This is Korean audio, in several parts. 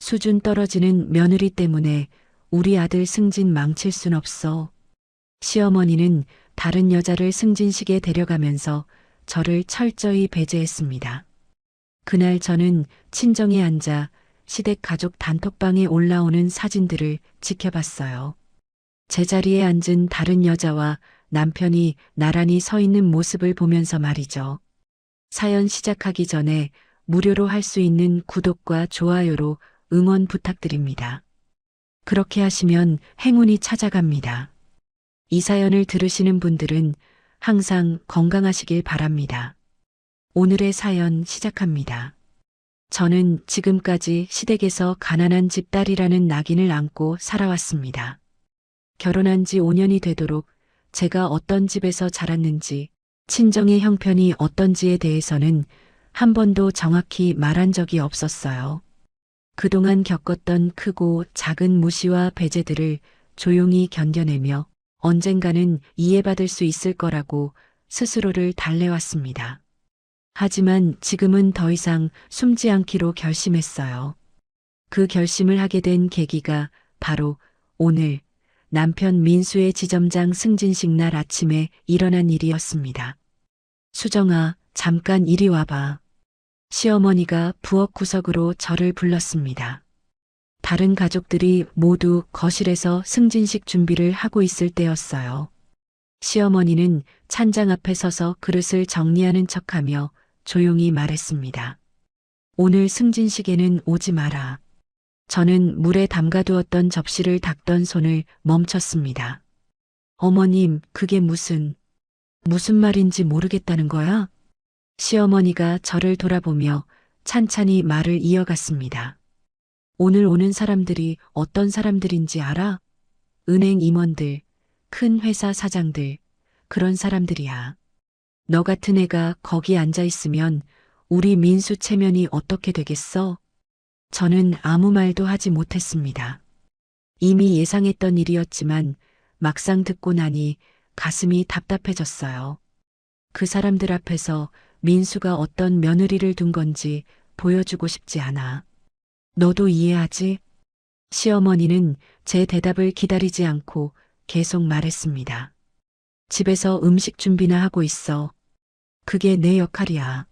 수준 떨어지는 며느리 때문에 우리 아들 승진 망칠 순 없어. 시어머니는 다른 여자를 승진식에 데려가면서 저를 철저히 배제했습니다. 그날 저는 친정에 앉아 시댁 가족 단톡방에 올라오는 사진들을 지켜봤어요. 제자리에 앉은 다른 여자와 남편이 나란히 서 있는 모습을 보면서 말이죠. 사연 시작하기 전에 무료로 할 수 있는 구독과 좋아요로 응원 부탁드립니다. 그렇게 하시면 행운이 찾아갑니다. 이 사연을 들으시는 분들은 항상 건강하시길 바랍니다. 오늘의 사연 시작합니다. 저는 지금까지 시댁에서 가난한 집 딸이라는 낙인을 안고 살아왔습니다. 결혼한 지 5년이 되도록 제가 어떤 집에서 자랐는지, 친정의 형편이 어떤지에 대해서는 한 번도 정확히 말한 적이 없었어요. 그동안 겪었던 크고 작은 무시와 배제들을 조용히 견뎌내며 언젠가는 이해받을 수 있을 거라고 스스로를 달래왔습니다. 하지만 지금은 더 이상 숨지 않기로 결심했어요. 그 결심을 하게 된 계기가 바로 오늘 남편 민수의 지점장 승진식 날 아침에 일어난 일이었습니다. 수정아, 잠깐 이리 와봐. 시어머니가 부엌 구석으로 저를 불렀습니다. 다른 가족들이 모두 거실에서 승진식 준비를 하고 있을 때였어요. 시어머니는 찬장 앞에 서서 그릇을 정리하는 척하며 조용히 말했습니다. 오늘 승진식에는 오지 마라. 저는 물에 담가두었던 접시를 닦던 손을 멈췄습니다. 어머님, 그게 무슨 말인지 모르겠다는 거야? 시어머니가 저를 돌아보며 찬찬히 말을 이어갔습니다. 오늘 오는 사람들이 어떤 사람들인지 알아? 은행 임원들, 큰 회사 사장들, 그런 사람들이야. 너 같은 애가 거기 앉아 있으면 우리 민수 체면이 어떻게 되겠어? 저는 아무 말도 하지 못했습니다. 이미 예상했던 일이었지만 막상 듣고 나니 가슴이 답답해졌어요. 그 사람들 앞에서 민수가 어떤 며느리를 둔 건지 보여주고 싶지 않아. 너도 이해하지? 시어머니는 제 대답을 기다리지 않고 계속 말했습니다. 집에서 음식 준비나 하고 있어. 그게 내 역할이야.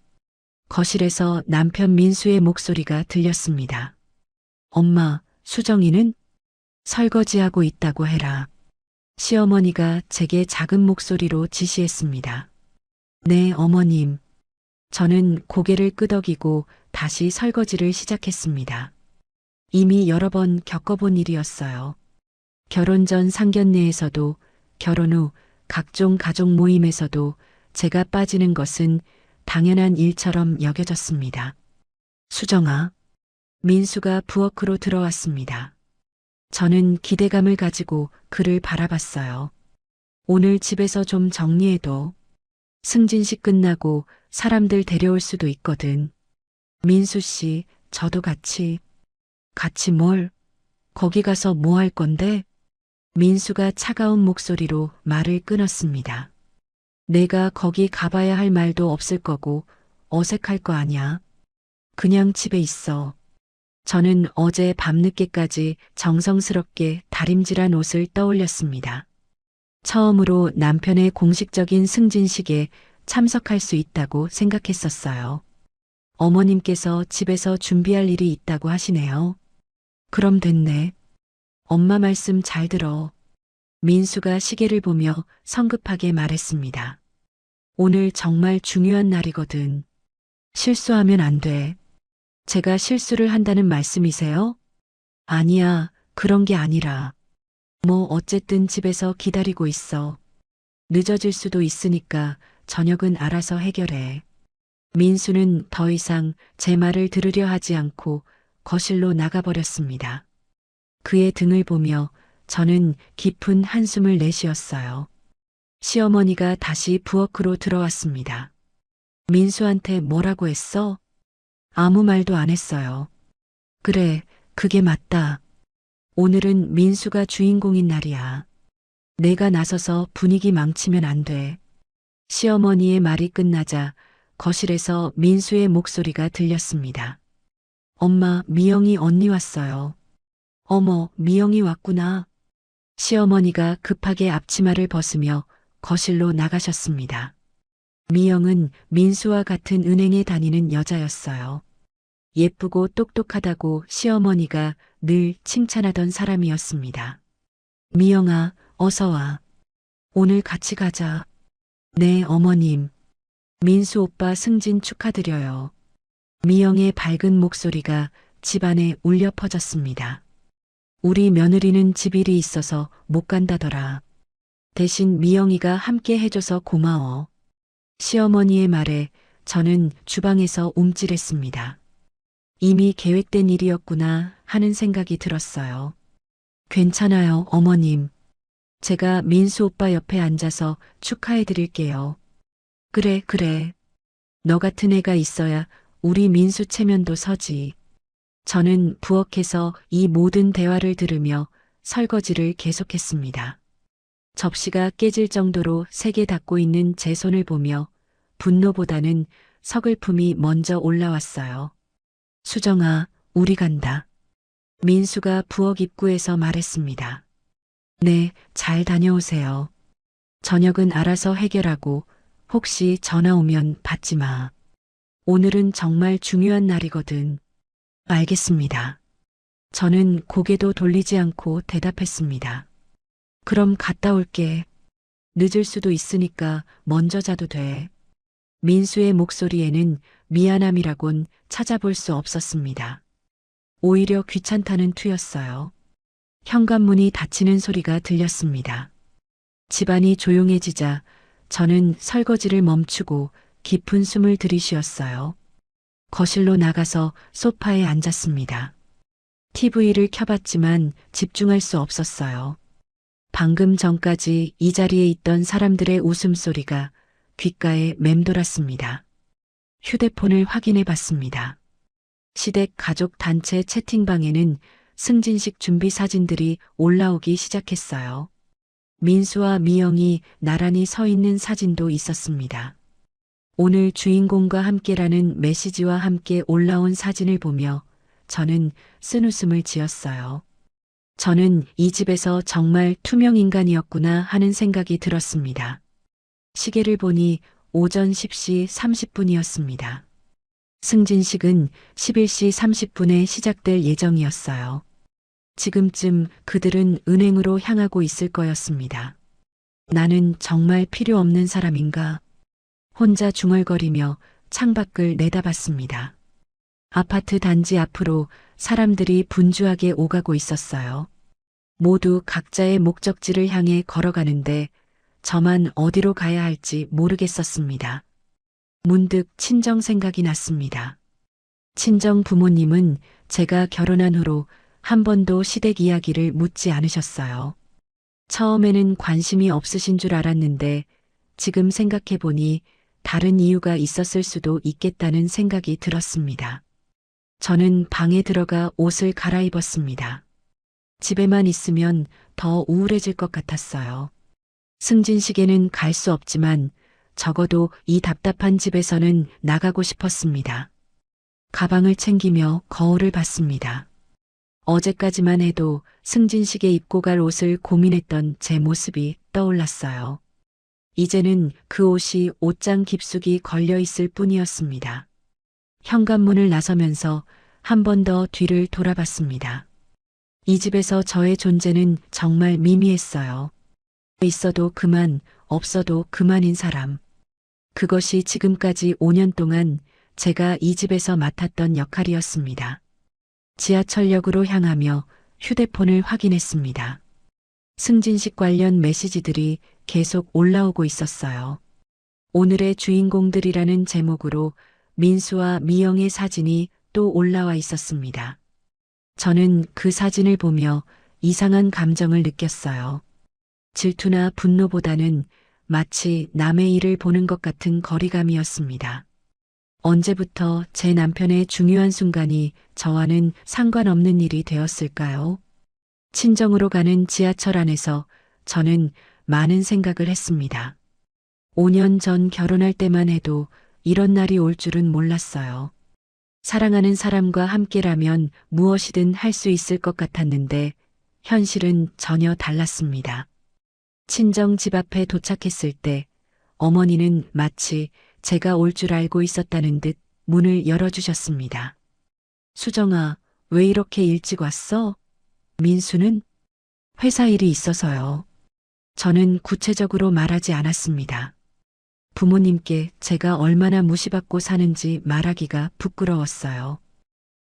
거실에서 남편 민수의 목소리가 들렸습니다. 엄마, 수정이는? 설거지하고 있다고 해라. 시어머니가 제게 작은 목소리로 지시했습니다. 네, 어머님. 저는 고개를 끄덕이고 다시 설거지를 시작했습니다. 이미 여러 번 겪어본 일이었어요. 결혼 전 상견례에서도, 결혼 후 각종 가족 모임에서도 제가 빠지는 것은 당연한 일처럼 여겨졌습니다. 수정아, 민수가 부엌으로 들어왔습니다. 저는 기대감을 가지고 그를 바라봤어요. 오늘 집에서 좀 정리해둬. 승진식 끝나고 사람들 데려올 수도 있거든. 민수 씨, 저도 같이. 같이 뭘? 거기 가서 뭐 할 건데? 민수가 차가운 목소리로 말을 끊었습니다. 내가 거기 가봐야 할 말도 없을 거고 어색할 거 아냐. 그냥 집에 있어. 저는 어제 밤늦게까지 정성스럽게 다림질한 옷을 떠올렸습니다. 처음으로 남편의 공식적인 승진식에 참석할 수 있다고 생각했었어요. 어머님께서 집에서 준비할 일이 있다고 하시네요. 그럼 됐네. 엄마 말씀 잘 들어. 민수가 시계를 보며 성급하게 말했습니다. 오늘 정말 중요한 날이거든. 실수하면 안 돼. 제가 실수를 한다는 말씀이세요? 아니야, 그런 게 아니라. 뭐 어쨌든 집에서 기다리고 있어. 늦어질 수도 있으니까 저녁은 알아서 해결해. 민수는 더 이상 제 말을 들으려 하지 않고 거실로 나가버렸습니다. 그의 등을 보며 저는 깊은 한숨을 내쉬었어요. 시어머니가 다시 부엌으로 들어왔습니다. 민수한테 뭐라고 했어? 아무 말도 안 했어요. 그래, 그게 맞다. 오늘은 민수가 주인공인 날이야. 내가 나서서 분위기 망치면 안 돼. 시어머니의 말이 끝나자 거실에서 민수의 목소리가 들렸습니다. 엄마, 미영이 언니 왔어요. 어머, 미영이 왔구나. 시어머니가 급하게 앞치마를 벗으며 거실로 나가셨습니다. 미영은 민수와 같은 은행에 다니는 여자였어요. 예쁘고 똑똑하다고 시어머니가 늘 칭찬하던 사람이었습니다. 미영아, 어서 와. 오늘 같이 가자. 네, 어머님. 민수 오빠 승진 축하드려요. 미영의 밝은 목소리가 집안에 울려 퍼졌습니다. 우리 며느리는 집일이 있어서 못 간다더라. 대신 미영이가 함께 해줘서 고마워. 시어머니의 말에 저는 주방에서 움찔했습니다. 이미 계획된 일이었구나 하는 생각이 들었어요. 괜찮아요, 어머님. 제가 민수 오빠 옆에 앉아서 축하해 드릴게요. 그래, 그래. 너 같은 애가 있어야 우리 민수 체면도 서지. 저는 부엌에서 이 모든 대화를 들으며 설거지를 계속했습니다. 접시가 깨질 정도로 세게 닿고 있는 제 손을 보며 분노보다는 서글픔이 먼저 올라왔어요. 수정아, 우리 간다. 민수가 부엌 입구에서 말했습니다. 네, 잘 다녀오세요. 저녁은 알아서 해결하고 혹시 전화 오면 받지 마. 오늘은 정말 중요한 날이거든. 알겠습니다. 저는 고개도 돌리지 않고 대답했습니다. 그럼 갔다 올게. 늦을 수도 있으니까 먼저 자도 돼. 민수의 목소리에는 미안함이라곤 찾아볼 수 없었습니다. 오히려 귀찮다는 투였어요. 현관문이 닫히는 소리가 들렸습니다. 집안이 조용해지자 저는 설거지를 멈추고 깊은 숨을 들이쉬었어요. 거실로 나가서 소파에 앉았습니다. TV를 켜봤지만 집중할 수 없었어요. 방금 전까지 이 자리에 있던 사람들의 웃음소리가 귓가에 맴돌았습니다. 휴대폰을 확인해 봤습니다. 시댁 가족 단체 채팅방에는 승진식 준비 사진들이 올라오기 시작했어요. 민수와 미영이 나란히 서 있는 사진도 있었습니다. 오늘 주인공과 함께라는 메시지와 함께 올라온 사진을 보며 저는 쓴웃음을 지었어요. 저는 이 집에서 정말 투명 인간이었구나 하는 생각이 들었습니다. 시계를 보니 오전 10시 30분이었습니다. 승진식은 11시 30분에 시작될 예정이었어요. 지금쯤 그들은 은행으로 향하고 있을 거였습니다. 나는 정말 필요 없는 사람인가? 혼자 중얼거리며 창밖을 내다봤습니다. 아파트 단지 앞으로 사람들이 분주하게 오가고 있었어요. 모두 각자의 목적지를 향해 걸어가는데 저만 어디로 가야 할지 모르겠었습니다. 문득 친정 생각이 났습니다. 친정 부모님은 제가 결혼한 후로 한 번도 시댁 이야기를 묻지 않으셨어요. 처음에는 관심이 없으신 줄 알았는데 지금 생각해보니 다른 이유가 있었을 수도 있겠다는 생각이 들었습니다. 저는 방에 들어가 옷을 갈아입었습니다. 집에만 있으면 더 우울해질 것 같았어요. 승진식에는 갈 수 없지만 적어도 이 답답한 집에서는 나가고 싶었습니다. 가방을 챙기며 거울을 봤습니다. 어제까지만 해도 승진식에 입고 갈 옷을 고민했던 제 모습이 떠올랐어요. 이제는 그 옷이 옷장 깊숙이 걸려 있을 뿐이었습니다. 현관문을 나서면서 한 번 더 뒤를 돌아봤습니다. 이 집에서 저의 존재는 정말 미미했어요. 있어도 그만, 없어도 그만인 사람. 그것이 지금까지 5년 동안 제가 이 집에서 맡았던 역할이었습니다. 지하철역으로 향하며 휴대폰을 확인했습니다. 승진식 관련 메시지들이 계속 올라오고 있었어요. 오늘의 주인공들이라는 제목으로 민수와 미영의 사진이 또 올라와 있었습니다. 저는 그 사진을 보며 이상한 감정을 느꼈어요. 질투나 분노보다는 마치 남의 일을 보는 것 같은 거리감이었습니다. 언제부터 제 남편의 중요한 순간이 저와는 상관없는 일이 되었을까요? 친정으로 가는 지하철 안에서 저는 많은 생각을 했습니다. 5년 전 결혼할 때만 해도 이런 날이 올 줄은 몰랐어요. 사랑하는 사람과 함께라면 무엇이든 할 수 있을 것 같았는데 현실은 전혀 달랐습니다. 친정 집 앞에 도착했을 때 어머니는 마치 제가 올 줄 알고 있었다는 듯 문을 열어주셨습니다. 수정아, 왜 이렇게 일찍 왔어? 민수는 회사 일이 있어서요. 저는 구체적으로 말하지 않았습니다. 부모님께 제가 얼마나 무시받고 사는지 말하기가 부끄러웠어요.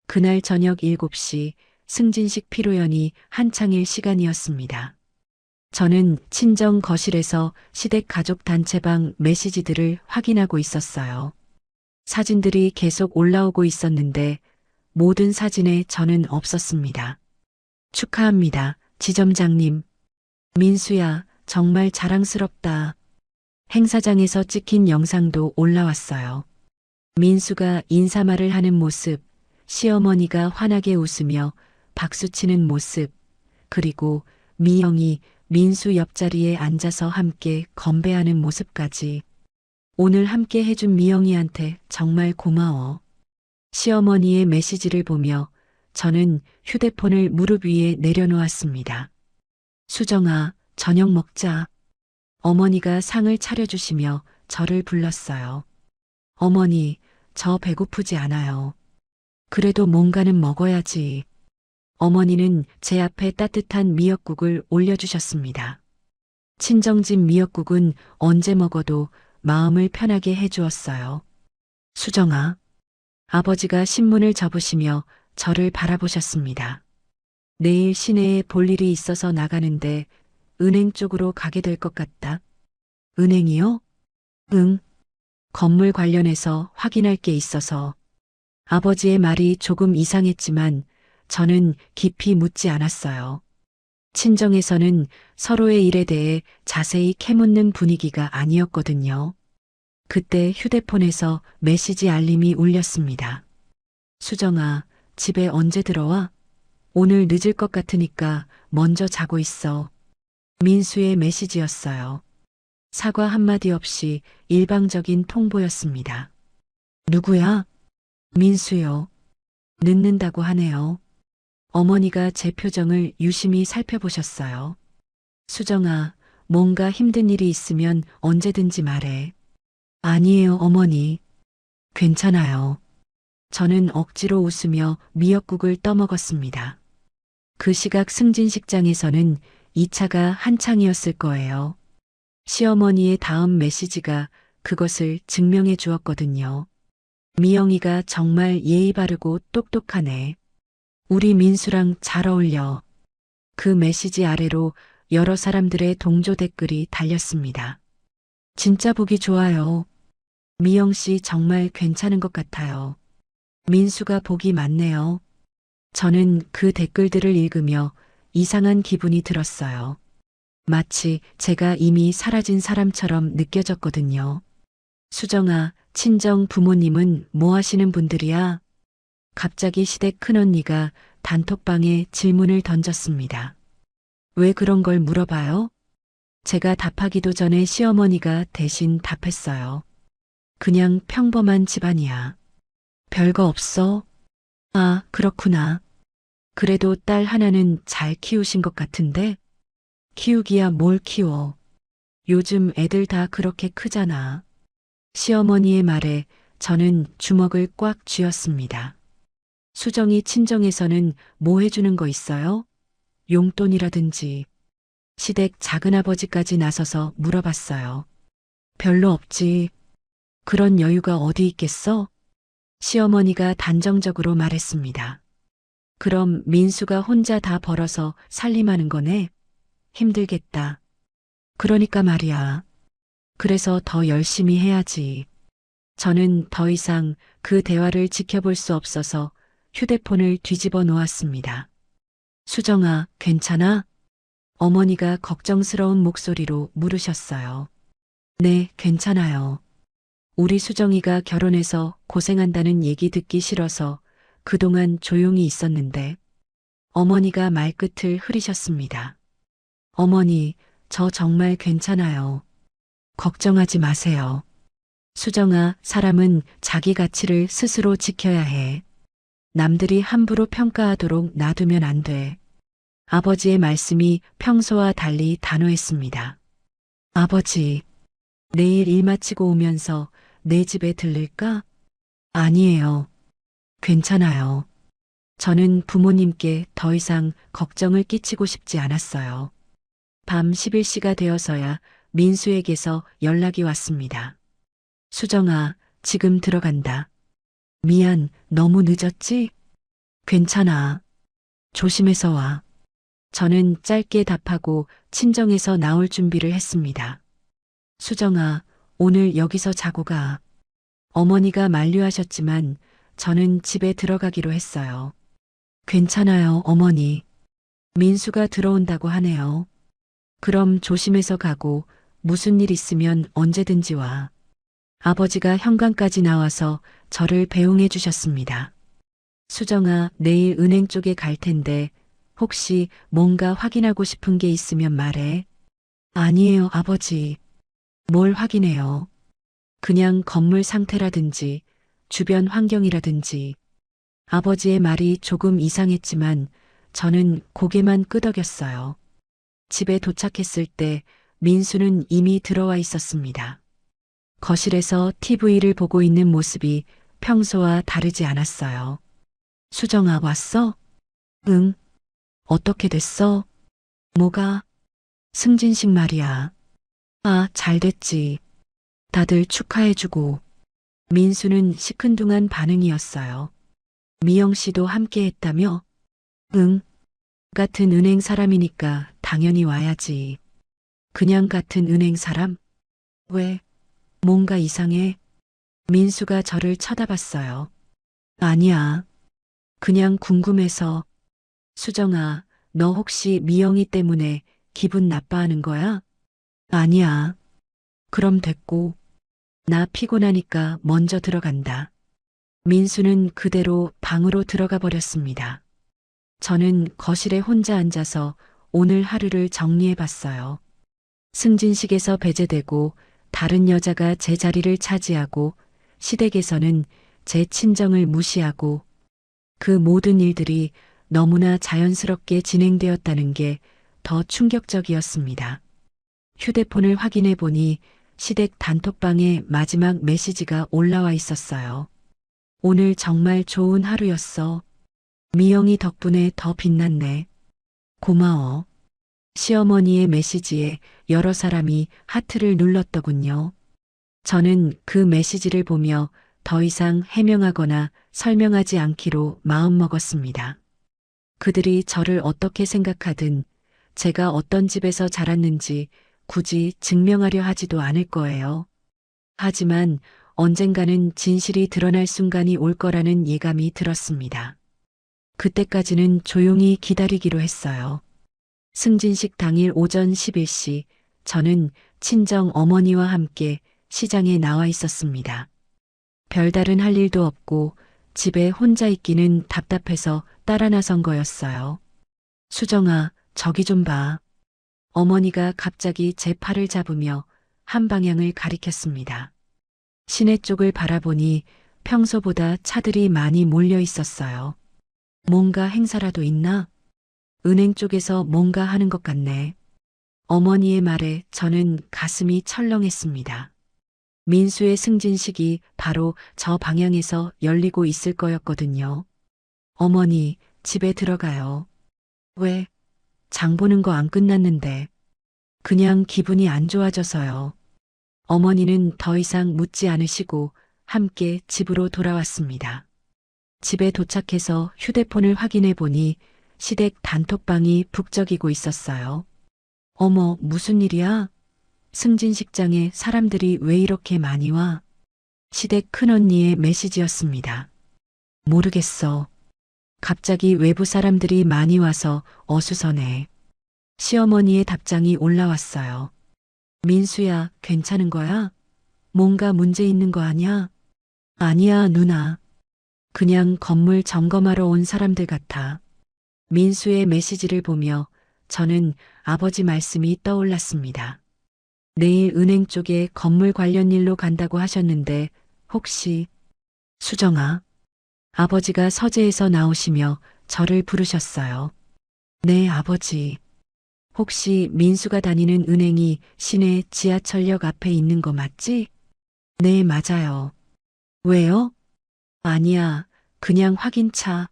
그날 저녁 7시 승진식 피로연이 한창일 시간이었습니다. 저는 친정 거실에서 시댁 가족 단체방 메시지들을 확인하고 있었어요. 사진들이 계속 올라오고 있었는데 모든 사진에 저는 없었습니다. 축하합니다, 지점장님. 민수야, 정말 자랑스럽다. 행사장에서 찍힌 영상도 올라왔어요. 민수가 인사말을 하는 모습, 시어머니가 환하게 웃으며 박수치는 모습, 그리고 미영이 민수 옆자리에 앉아서 함께 건배하는 모습까지. 오늘 함께 해준 미영이한테 정말 고마워. 시어머니의 메시지를 보며 저는 휴대폰을 무릎 위에 내려놓았습니다. 수정아, 저녁 먹자. 어머니가 상을 차려주시며 저를 불렀어요. 어머니, 저 배고프지 않아요. 그래도 뭔가는 먹어야지. 어머니는 제 앞에 따뜻한 미역국을 올려주셨습니다. 친정집 미역국은 언제 먹어도 마음을 편하게 해주었어요. 수정아, 아버지가 신문을 접으시며 저를 바라보셨습니다. 내일 시내에 볼 일이 있어서 나가는데 은행 쪽으로 가게 될 것 같다. 은행이요? 응. 건물 관련해서 확인할 게 있어서. 아버지의 말이 조금 이상했지만 저는 깊이 묻지 않았어요. 친정에서는 서로의 일에 대해 자세히 캐묻는 분위기가 아니었거든요. 그때 휴대폰에서 메시지 알림이 울렸습니다. 수정아, 집에 언제 들어와? 오늘 늦을 것 같으니까 먼저 자고 있어. 민수의 메시지였어요. 사과 한마디 없이 일방적인 통보였습니다. 누구야? 민수요. 늦는다고 하네요. 어머니가 제 표정을 유심히 살펴보셨어요. 수정아, 뭔가 힘든 일이 있으면 언제든지 말해. 아니에요, 어머니. 괜찮아요. 저는 억지로 웃으며 미역국을 떠먹었습니다. 그 시각 승진식장에서는 2차가 한창이었을 거예요. 시어머니의 다음 메시지가 그것을 증명해 주었거든요. 미영이가 정말 예의 바르고 똑똑하네. 우리 민수랑 잘 어울려. 그 메시지 아래로 여러 사람들의 동조 댓글이 달렸습니다. 진짜 보기 좋아요. 미영 씨 정말 괜찮은 것 같아요. 민수가 복이 많네요. 저는 그 댓글들을 읽으며 이상한 기분이 들었어요. 마치 제가 이미 사라진 사람처럼 느껴졌거든요. 수정아, 친정 부모님은 뭐 하시는 분들이야? 갑자기 시댁 큰언니가 단톡방에 질문을 던졌습니다. 왜 그런 걸 물어봐요? 제가 답하기도 전에 시어머니가 대신 답했어요. 그냥 평범한 집안이야. 별거 없어? 아, 그렇구나. 그래도 딸 하나는 잘 키우신 것 같은데? 키우기야 뭘 키워. 요즘 애들 다 그렇게 크잖아. 시어머니의 말에 저는 주먹을 꽉 쥐었습니다. 수정이 친정에서는 뭐 해주는 거 있어요? 용돈이라든지. 시댁 작은아버지까지 나서서 물어봤어요. 별로 없지. 그런 여유가 어디 있겠어? 시어머니가 단정적으로 말했습니다. 그럼 민수가 혼자 다 벌어서 살림하는 거네? 힘들겠다. 그러니까 말이야. 그래서 더 열심히 해야지. 저는 더 이상 그 대화를 지켜볼 수 없어서 휴대폰을 뒤집어 놓았습니다. 수정아, 괜찮아? 어머니가 걱정스러운 목소리로 물으셨어요. 네, 괜찮아요. 우리 수정이가 결혼해서 고생한다는 얘기 듣기 싫어서 그동안 조용히 있었는데 어머니가 말끝을 흐리셨습니다. 어머니, 저 정말 괜찮아요. 걱정하지 마세요. 수정아, 사람은 자기 가치를 스스로 지켜야 해. 남들이 함부로 평가하도록 놔두면 안 돼. 아버지의 말씀이 평소와 달리 단호했습니다. 아버지, 내일 일 마치고 오면서 내 집에 들를까? 아니에요. 괜찮아요. 저는 부모님께 더 이상 걱정을 끼치고 싶지 않았어요. 밤 11시가 되어서야 민수에게서 연락이 왔습니다. 수정아, 지금 들어간다. 미안, 너무 늦었지? 괜찮아. 조심해서 와. 저는 짧게 답하고 친정에서 나올 준비를 했습니다. 수정아, 오늘 여기서 자고 가. 어머니가 만류하셨지만 저는 집에 들어가기로 했어요. 괜찮아요, 어머니. 민수가 들어온다고 하네요. 그럼 조심해서 가고 무슨 일 있으면 언제든지 와. 아버지가 현관까지 나와서 저를 배웅해 주셨습니다. 수정아, 내일 은행 쪽에 갈 텐데 혹시 뭔가 확인하고 싶은 게 있으면 말해. 아니에요, 아버지. 뭘 확인해요? 그냥 건물 상태라든지 주변 환경이라든지. 아버지의 말이 조금 이상했지만 저는 고개만 끄덕였어요. 집에 도착했을 때 민수는 이미 들어와 있었습니다. 거실에서 TV를 보고 있는 모습이 평소와 다르지 않았어요. 수정아, 왔어? 응. 어떻게 됐어? 뭐가? 승진식 말이야. 아, 잘 됐지. 다들 축하해주고. 민수는 시큰둥한 반응이었어요. 미영 씨도 함께 했다며? 응. 같은 은행 사람이니까 당연히 와야지. 그냥 같은 은행 사람? 왜? 뭔가 이상해? 민수가 저를 쳐다봤어요. 아니야. 그냥 궁금해서. 수정아, 너 혹시 미영이 때문에 기분 나빠하는 거야? 아니야. 그럼 됐고. 나 피곤하니까 먼저 들어간다. 민수는 그대로 방으로 들어가 버렸습니다. 저는 거실에 혼자 앉아서 오늘 하루를 정리해 봤어요. 승진식에서 배제되고 다른 여자가 제 자리를 차지하고 시댁에서는 제 친정을 무시하고 그 모든 일들이 너무나 자연스럽게 진행되었다는 게 더 충격적이었습니다. 휴대폰을 확인해 보니 시댁 단톡방에 마지막 메시지가 올라와 있었어요. 오늘 정말 좋은 하루였어. 미영이 덕분에 더 빛났네. 고마워. 시어머니의 메시지에 여러 사람이 하트를 눌렀더군요. 저는 그 메시지를 보며 더 이상 해명하거나 설명하지 않기로 마음먹었습니다. 그들이 저를 어떻게 생각하든 제가 어떤 집에서 자랐는지 굳이 증명하려 하지도 않을 거예요. 하지만 언젠가는 진실이 드러날 순간이 올 거라는 예감이 들었습니다. 그때까지는 조용히 기다리기로 했어요. 승진식 당일 오전 11시 저는 친정 어머니와 함께 시장에 나와 있었습니다. 별다른 할 일도 없고 집에 혼자 있기는 답답해서 따라 나선 거였어요. 수정아, 저기 좀 봐. 어머니가 갑자기 제 팔을 잡으며 한 방향을 가리켰습니다. 시내 쪽을 바라보니 평소보다 차들이 많이 몰려 있었어요. 뭔가 행사라도 있나? 은행 쪽에서 뭔가 하는 것 같네. 어머니의 말에 저는 가슴이 철렁했습니다. 민수의 승진식이 바로 저 방향에서 열리고 있을 거였거든요. 어머니, 집에 들어가요. 왜? 장 보는 거 안 끝났는데. 그냥 기분이 안 좋아져서요. 어머니는 더 이상 묻지 않으시고 함께 집으로 돌아왔습니다. 집에 도착해서 휴대폰을 확인해 보니 시댁 단톡방이 북적이고 있었어요. 어머, 무슨 일이야? 승진식장에 사람들이 왜 이렇게 많이 와? 시댁 큰언니의 메시지였습니다. 모르겠어. 갑자기 외부 사람들이 많이 와서 어수선해. 시어머니의 답장이 올라왔어요. 민수야, 괜찮은 거야? 뭔가 문제 있는 거 아니야? 아니야, 누나. 그냥 건물 점검하러 온 사람들 같아. 민수의 메시지를 보며 저는 아버지 말씀이 떠올랐습니다. 내일 은행 쪽에 건물 관련 일로 간다고 하셨는데 혹시 수정아? 아버지가 서재에서 나오시며 저를 부르셨어요. 네, 아버지. 혹시 민수가 다니는 은행이 시내 지하철역 앞에 있는 거 맞지? 네, 맞아요. 왜요? 아니야, 그냥 확인차.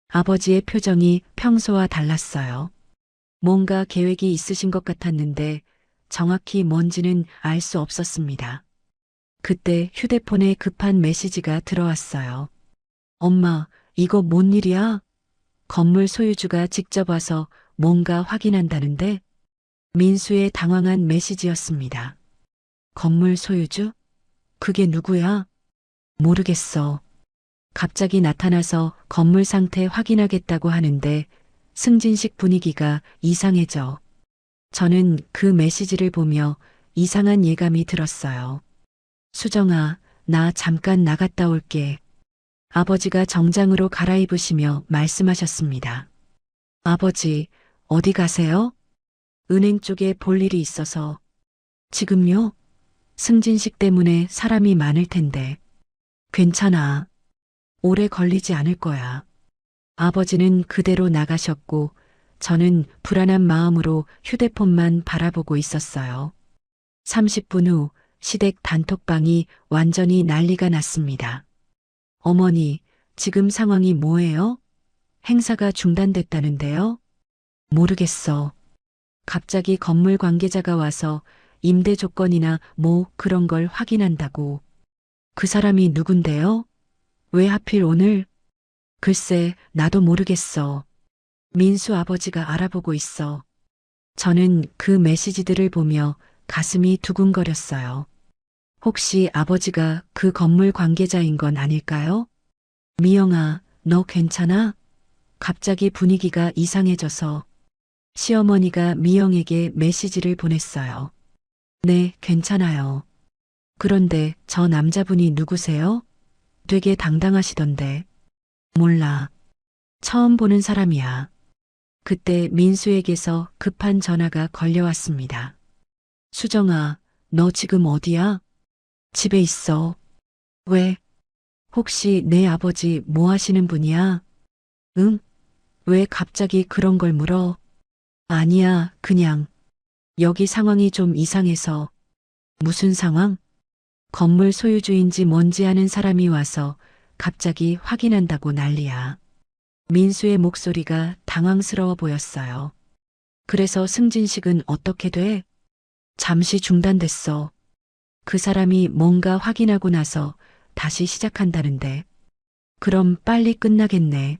아버지의 표정이 평소와 달랐어요. 뭔가 계획이 있으신 것 같았는데 정확히 뭔지는 알 수 없었습니다. 그때 휴대폰에 급한 메시지가 들어왔어요. 엄마, 이거 뭔 일이야? 건물 소유주가 직접 와서 뭔가 확인한다는데? 민수의 당황한 메시지였습니다. 건물 소유주? 그게 누구야? 모르겠어. 갑자기 나타나서 건물 상태 확인하겠다고 하는데 승진식 분위기가 이상해져. 저는 그 메시지를 보며 이상한 예감이 들었어요. 수정아, 나 잠깐 나갔다 올게. 아버지가 정장으로 갈아입으시며 말씀하셨습니다. 아버지, 어디 가세요? 은행 쪽에 볼 일이 있어서. 지금요? 승진식 때문에 사람이 많을 텐데. 괜찮아. 오래 걸리지 않을 거야. 아버지는 그대로 나가셨고 저는 불안한 마음으로 휴대폰만 바라보고 있었어요. 30분 후 시댁 단톡방이 완전히 난리가 났습니다. 어머니, 지금 상황이 뭐예요? 행사가 중단됐다는데요? 모르겠어. 갑자기 건물 관계자가 와서 임대 조건이나 뭐 그런 걸 확인한다고. 그 사람이 누군데요? 왜 하필 오늘? 글쎄, 나도 모르겠어. 민수 아버지가 알아보고 있어. 저는 그 메시지들을 보며 가슴이 두근거렸어요. 혹시 아버지가 그 건물 관계자인 건 아닐까요? 미영아, 너 괜찮아? 갑자기 분위기가 이상해져서 시어머니가 미영에게 메시지를 보냈어요. 네, 괜찮아요. 그런데 저 남자분이 누구세요? 되게 당당하시던데. 몰라. 처음 보는 사람이야. 그때 민수에게서 급한 전화가 걸려왔습니다. 수정아, 너 지금 어디야? 집에 있어. 왜? 혹시 내 아버지 뭐 하시는 분이야? 응? 왜 갑자기 그런 걸 물어? 아니야, 그냥. 여기 상황이 좀 이상해서. 무슨 상황? 건물 소유주인지 뭔지 아는 사람이 와서 갑자기 확인한다고 난리야. 민수의 목소리가 당황스러워 보였어요. 그래서 승진식은 어떻게 돼? 잠시 중단됐어. 그 사람이 뭔가 확인하고 나서 다시 시작한다는데. 그럼 빨리 끝나겠네.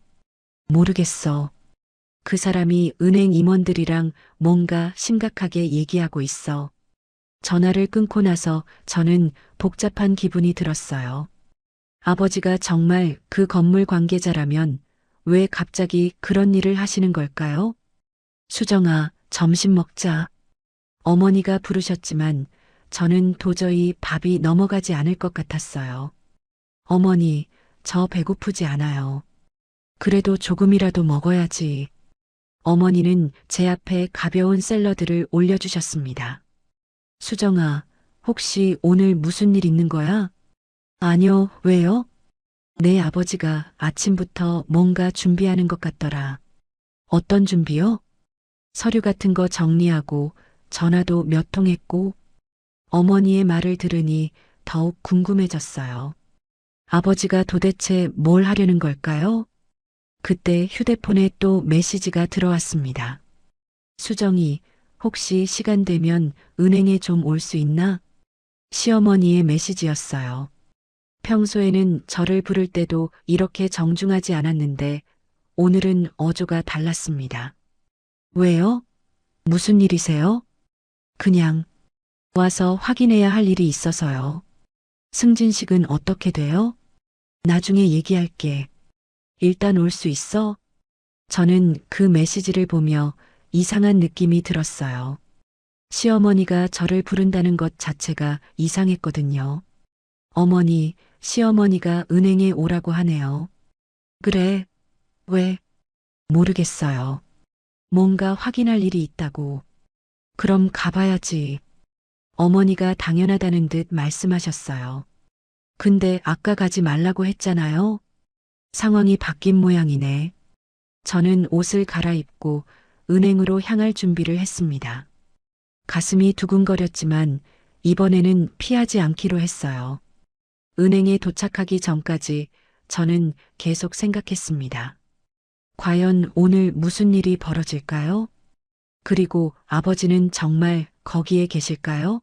모르겠어. 그 사람이 은행 임원들이랑 뭔가 심각하게 얘기하고 있어. 전화를 끊고 나서 저는 복잡한 기분이 들었어요. 아버지가 정말 그 건물 관계자라면 왜 갑자기 그런 일을 하시는 걸까요? 수정아, 점심 먹자. 어머니가 부르셨지만 저는 도저히 밥이 넘어가지 않을 것 같았어요. 어머니, 저 배고프지 않아요. 그래도 조금이라도 먹어야지. 어머니는 제 앞에 가벼운 샐러드를 올려주셨습니다. 수정아, 혹시 오늘 무슨 일 있는 거야? 아니요, 왜요? 내 아버지가 아침부터 뭔가 준비하는 것 같더라. 어떤 준비요? 서류 같은 거 정리하고 전화도 몇 통 했고 어머니의 말을 들으니 더욱 궁금해졌어요. 아버지가 도대체 뭘 하려는 걸까요? 그때 휴대폰에 또 메시지가 들어왔습니다. 수정이, 혹시 시간 되면 은행에 좀 올 수 있나? 시어머니의 메시지였어요. 평소에는 저를 부를 때도 이렇게 정중하지 않았는데 오늘은 어조가 달랐습니다. 왜요? 무슨 일이세요? 그냥 와서 확인해야 할 일이 있어서요. 승진식은 어떻게 돼요? 나중에 얘기할게. 일단 올 수 있어? 저는 그 메시지를 보며 이상한 느낌이 들었어요. 시어머니가 저를 부른다는 것 자체가 이상했거든요. 어머니, 시어머니가 은행에 오라고 하네요. 그래, 왜? 모르겠어요. 뭔가 확인할 일이 있다고. 그럼 가봐야지. 어머니가 당연하다는 듯 말씀하셨어요. 근데 아까 가지 말라고 했잖아요. 상황이 바뀐 모양이네. 저는 옷을 갈아입고 은행으로 향할 준비를 했습니다. 가슴이 두근거렸지만 이번에는 피하지 않기로 했어요. 은행에 도착하기 전까지 저는 계속 생각했습니다. 과연 오늘 무슨 일이 벌어질까요? 그리고 아버지는 정말 거기에 계실까요?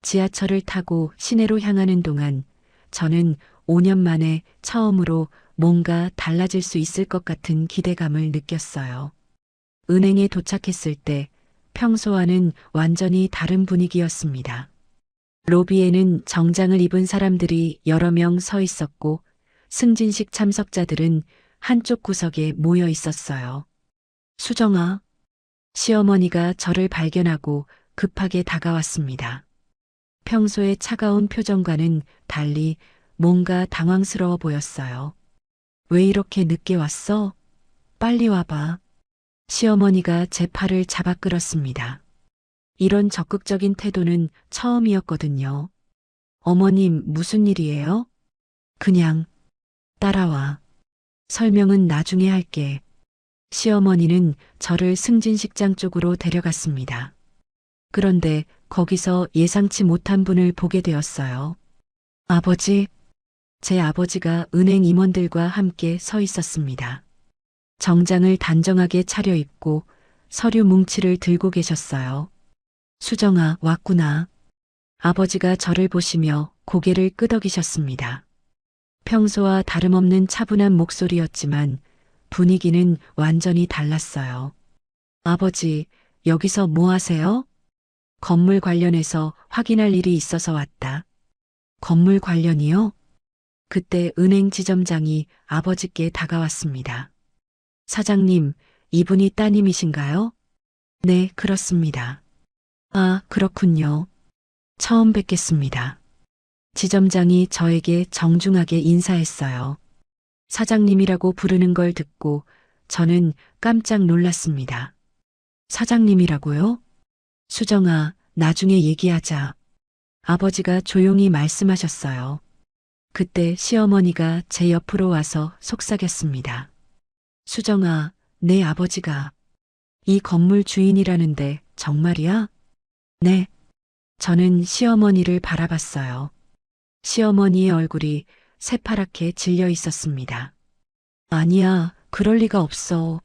지하철을 타고 시내로 향하는 동안 저는 5년 만에 처음으로 뭔가 달라질 수 있을 것 같은 기대감을 느꼈어요. 은행에 도착했을 때 평소와는 완전히 다른 분위기였습니다. 로비에는 정장을 입은 사람들이 여러 명 서 있었고 승진식 참석자들은 한쪽 구석에 모여 있었어요. 수정아, 시어머니가 저를 발견하고 급하게 다가왔습니다. 평소의 차가운 표정과는 달리 뭔가 당황스러워 보였어요. 왜 이렇게 늦게 왔어? 빨리 와봐. 시어머니가 제 팔을 잡아 끌었습니다. 이런 적극적인 태도는 처음이었거든요. 어머님, 무슨 일이에요? 그냥 따라와. 설명은 나중에 할게. 시어머니는 저를 승진식장 쪽으로 데려갔습니다. 그런데 거기서 예상치 못한 분을 보게 되었어요. 아버지, 제 아버지가 은행 임원들과 함께 서 있었습니다. 정장을 단정하게 차려입고 서류 뭉치를 들고 계셨어요. 수정아, 왔구나. 아버지가 저를 보시며 고개를 끄덕이셨습니다. 평소와 다름없는 차분한 목소리였지만 분위기는 완전히 달랐어요. 아버지, 여기서 뭐 하세요? 건물 관련해서 확인할 일이 있어서 왔다. 건물 관련이요? 그때 은행 지점장이 아버지께 다가왔습니다. 사장님, 이분이 따님이신가요? 네, 그렇습니다. 아, 그렇군요. 처음 뵙겠습니다. 지점장이 저에게 정중하게 인사했어요. 사장님이라고 부르는 걸 듣고 저는 깜짝 놀랐습니다. 사장님이라고요? 수정아, 나중에 얘기하자. 아버지가 조용히 말씀하셨어요. 그때 시어머니가 제 옆으로 와서 속삭였습니다. 수정아, 내 아버지가 이 건물 주인이라는데 정말이야? 네. 저는 시어머니를 바라봤어요. 시어머니의 얼굴이 새파랗게 질려 있었습니다. 아니야, 그럴 리가 없어.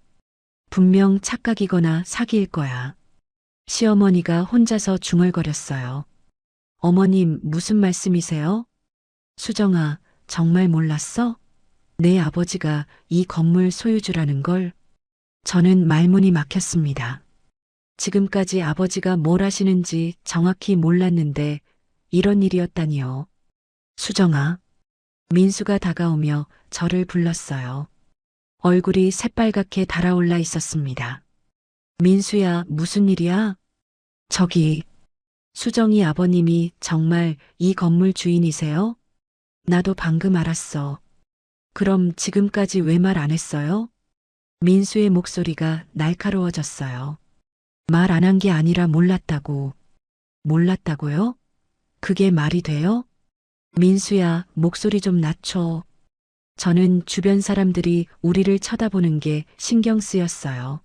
분명 착각이거나 사기일 거야. 시어머니가 혼자서 중얼거렸어요. 어머님, 무슨 말씀이세요? 수정아, 정말 몰랐어? 내 아버지가 이 건물 소유주라는 걸. 저는 말문이 막혔습니다. 지금까지 아버지가 뭘 하시는지 정확히 몰랐는데 이런 일이었다니요. 수정아. 민수가 다가오며 저를 불렀어요. 얼굴이 새빨갛게 달아올라 있었습니다. 민수야, 무슨 일이야? 저기, 수정이 아버님이 정말 이 건물 주인이세요? 나도 방금 알았어. 그럼 지금까지 왜 말 안 했어요? 민수의 목소리가 날카로워졌어요. 말 안 한 게 아니라 몰랐다고. 몰랐다고요? 그게 말이 돼요? 민수야, 목소리 좀 낮춰. 저는 주변 사람들이 우리를 쳐다보는 게 신경 쓰였어요.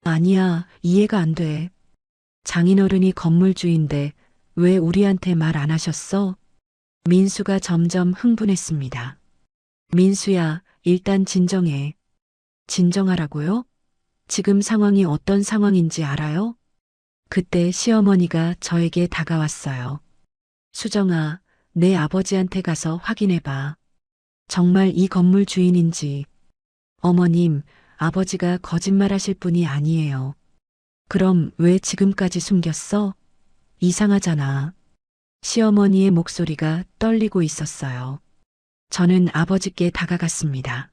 아니야, 이해가 안 돼. 장인어른이 건물주인데 왜 우리한테 말 안 하셨어? 민수가 점점 흥분했습니다. 민수야, 일단 진정해. 진정하라고요? 지금 상황이 어떤 상황인지 알아요? 그때 시어머니가 저에게 다가왔어요. 수정아, 내 아버지한테 가서 확인해봐. 정말 이 건물 주인인지. 어머님, 아버지가 거짓말하실 분이 아니에요. 그럼 왜 지금까지 숨겼어? 이상하잖아. 시어머니의 목소리가 떨리고 있었어요. 저는 아버지께 다가갔습니다.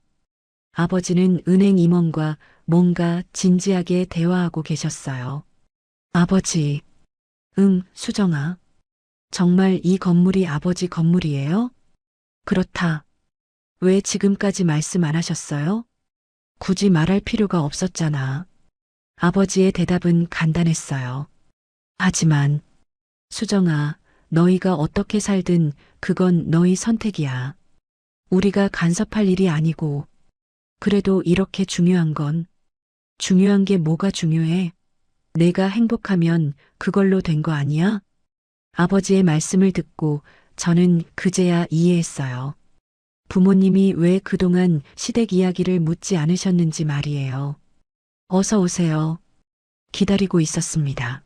아버지는 은행 임원과 뭔가 진지하게 대화하고 계셨어요. 아버지. 응, 수정아. 정말 이 건물이 아버지 건물이에요? 그렇다. 왜 지금까지 말씀 안 하셨어요? 굳이 말할 필요가 없었잖아. 아버지의 대답은 간단했어요. 하지만, 수정아, 너희가 어떻게 살든 그건 너희 선택이야. 우리가 간섭할 일이 아니고, 그래도 이렇게 중요한 게 뭐가 중요해? 내가 행복하면 그걸로 된 거 아니야? 아버지의 말씀을 듣고 저는 그제야 이해했어요. 부모님이 왜 그동안 시댁 이야기를 묻지 않으셨는지 말이에요. 어서 오세요. 기다리고 있었습니다.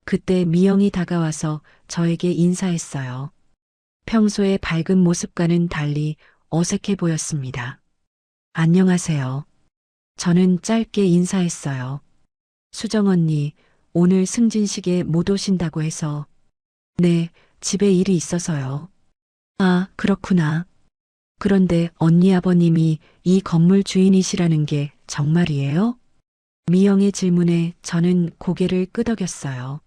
그때 미영이 다가와서 저에게 인사했어요. 평소의 밝은 모습과는 달리 어색해 보였습니다. 안녕하세요. 저는 짧게 인사했어요. 수정 언니, 오늘 승진식에 못 오신다고 해서. 네, 집에 일이 있어서요. 아, 그렇구나. 그런데 언니 아버님이 이 건물 주인이시라는 게 정말이에요? 미영의 질문에 저는 고개를 끄덕였어요.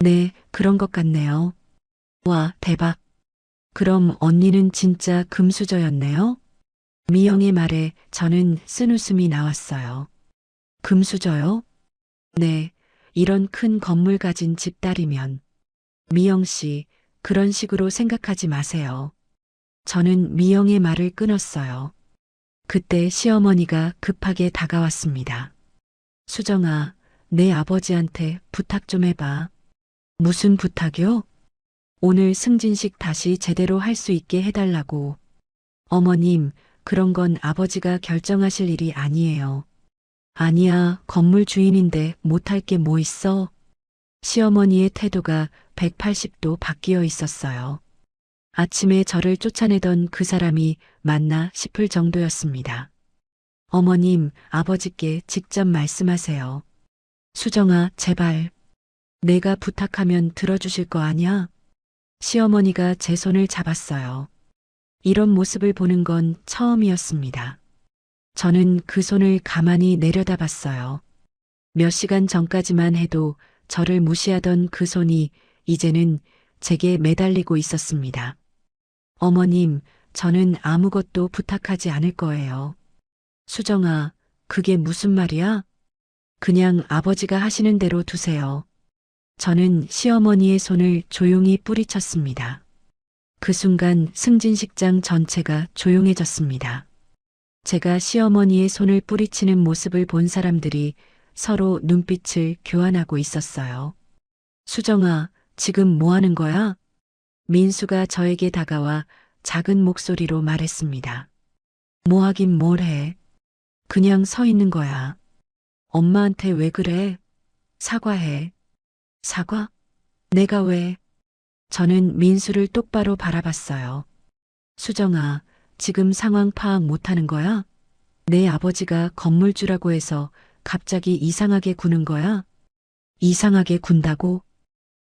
네, 그런 것 같네요. 와, 대박. 그럼 언니는 진짜 금수저였네요? 미영의 말에 저는 쓴웃음이 나왔어요. 금수저요? 네, 이런 큰 건물 가진 집딸이면. 미영 씨, 그런 식으로 생각하지 마세요. 저는 미영의 말을 끊었어요. 그때 시어머니가 급하게 다가왔습니다. 수정아, 내 아버지한테 부탁 좀 해봐. 무슨 부탁이요? 오늘 승진식 다시 제대로 할 수 있게 해달라고. 어머님, 그런 건 아버지가 결정하실 일이 아니에요. 아니야, 건물 주인인데 못할 게 뭐 있어? 시어머니의 태도가 180도 바뀌어 있었어요. 아침에 저를 쫓아내던 그 사람이 맞나 싶을 정도였습니다. 어머님, 아버지께 직접 말씀하세요. 수정아, 제발. 내가 부탁하면 들어주실 거 아냐? 시어머니가 제 손을 잡았어요. 이런 모습을 보는 건 처음이었습니다. 저는 그 손을 가만히 내려다봤어요. 몇 시간 전까지만 해도 저를 무시하던 그 손이 이제는 제게 매달리고 있었습니다. 어머님, 저는 아무것도 부탁하지 않을 거예요. 수정아, 그게 무슨 말이야? 그냥 아버지가 하시는 대로 두세요. 저는 시어머니의 손을 조용히 뿌리쳤습니다. 그 순간 승진식장 전체가 조용해졌습니다. 제가 시어머니의 손을 뿌리치는 모습을 본 사람들이 서로 눈빛을 교환하고 있었어요. 수정아, 지금 뭐 하는 거야? 민수가 저에게 다가와 작은 목소리로 말했습니다. 뭐 하긴 뭘 해. 그냥 서 있는 거야. 엄마한테 왜 그래? 사과해. 사과? 내가 왜? 저는 민수를 똑바로 바라봤어요. 수정아, 지금 상황 파악 못하는 거야? 내 아버지가 건물주라고 해서 갑자기 이상하게 구는 거야? 이상하게 군다고?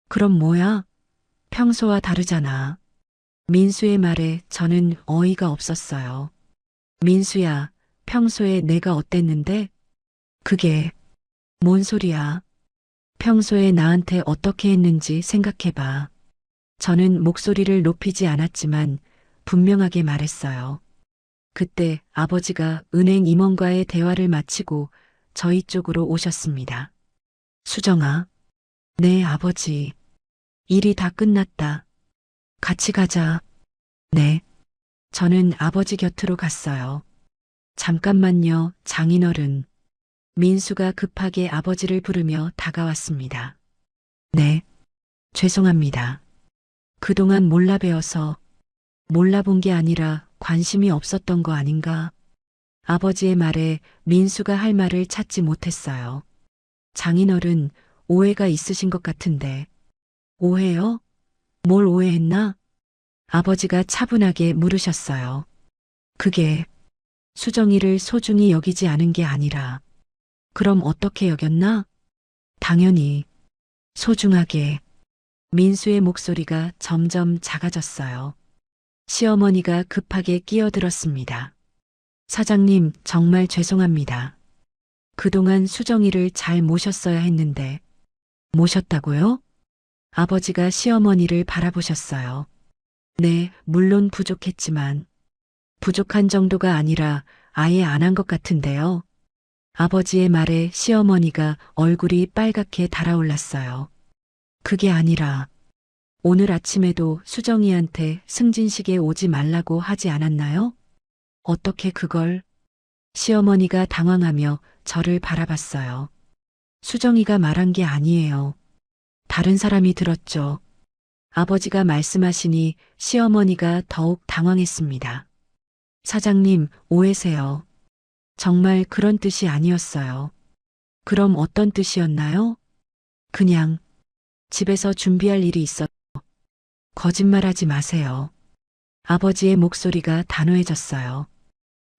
그럼 뭐야? 평소와 다르잖아. 민수의 말에 저는 어이가 없었어요. 민수야, 평소에 내가 어땠는데? 그게 뭔 소리야? 평소에 나한테 어떻게 했는지 생각해봐. 저는 목소리를 높이지 않았지만 분명하게 말했어요. 그때 아버지가 은행 임원과의 대화를 마치고 저희 쪽으로 오셨습니다. 수정아, 네, 아버지. 일이 다 끝났다. 같이 가자. 네. 저는 아버지 곁으로 갔어요. 잠깐만요, 장인어른. 민수가 급하게 아버지를 부르며 다가왔습니다. 네. 죄송합니다. 그동안 몰라 배워서 몰라본 게 아니라 관심이 없었던 거 아닌가? 아버지의 말에 민수가 할 말을 찾지 못했어요. 장인어른, 오해가 있으신 것 같은데. 오해요? 뭘 오해했나? 아버지가 차분하게 물으셨어요. 그게 수정이를 소중히 여기지 않은 게 아니라 그럼 어떻게 여겼나? 당연히 소중하게. 민수의 목소리가 점점 작아졌어요. 시어머니가 급하게 끼어들었습니다. 사장님, 정말 죄송합니다. 그동안 수정이를 잘 모셨어야 했는데. 모셨다고요? 아버지가 시어머니를 바라보셨어요. 네, 물론 부족했지만. 부족한 정도가 아니라 아예 안 한 것 같은데요. 아버지의 말에 시어머니가 얼굴이 빨갛게 달아올랐어요. 그게 아니라 오늘 아침에도 수정이한테 승진식에 오지 말라고 하지 않았나요? 어떻게 그걸? 시어머니가 당황하며 저를 바라봤어요. 수정이가 말한 게 아니에요. 다른 사람이 들었죠. 아버지가 말씀하시니 시어머니가 더욱 당황했습니다. 사장님, 오해세요. 정말 그런 뜻이 아니었어요. 그럼 어떤 뜻이었나요? 그냥 집에서 준비할 일이 있어. 거짓말하지 마세요. 아버지의 목소리가 단호해졌어요.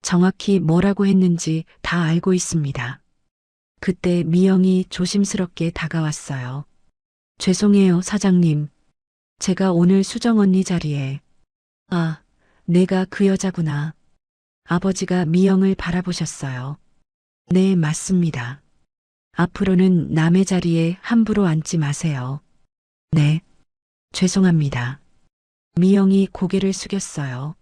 정확히 뭐라고 했는지 다 알고 있습니다. 그때 미영이 조심스럽게 다가왔어요. 죄송해요, 사장님. 제가 오늘 수정 언니 자리에. 아, 내가 그 여자구나. 아버지가 미영을 바라보셨어요. 네, 맞습니다. 앞으로는 남의 자리에 함부로 앉지 마세요. 네, 죄송합니다. 미영이 고개를 숙였어요.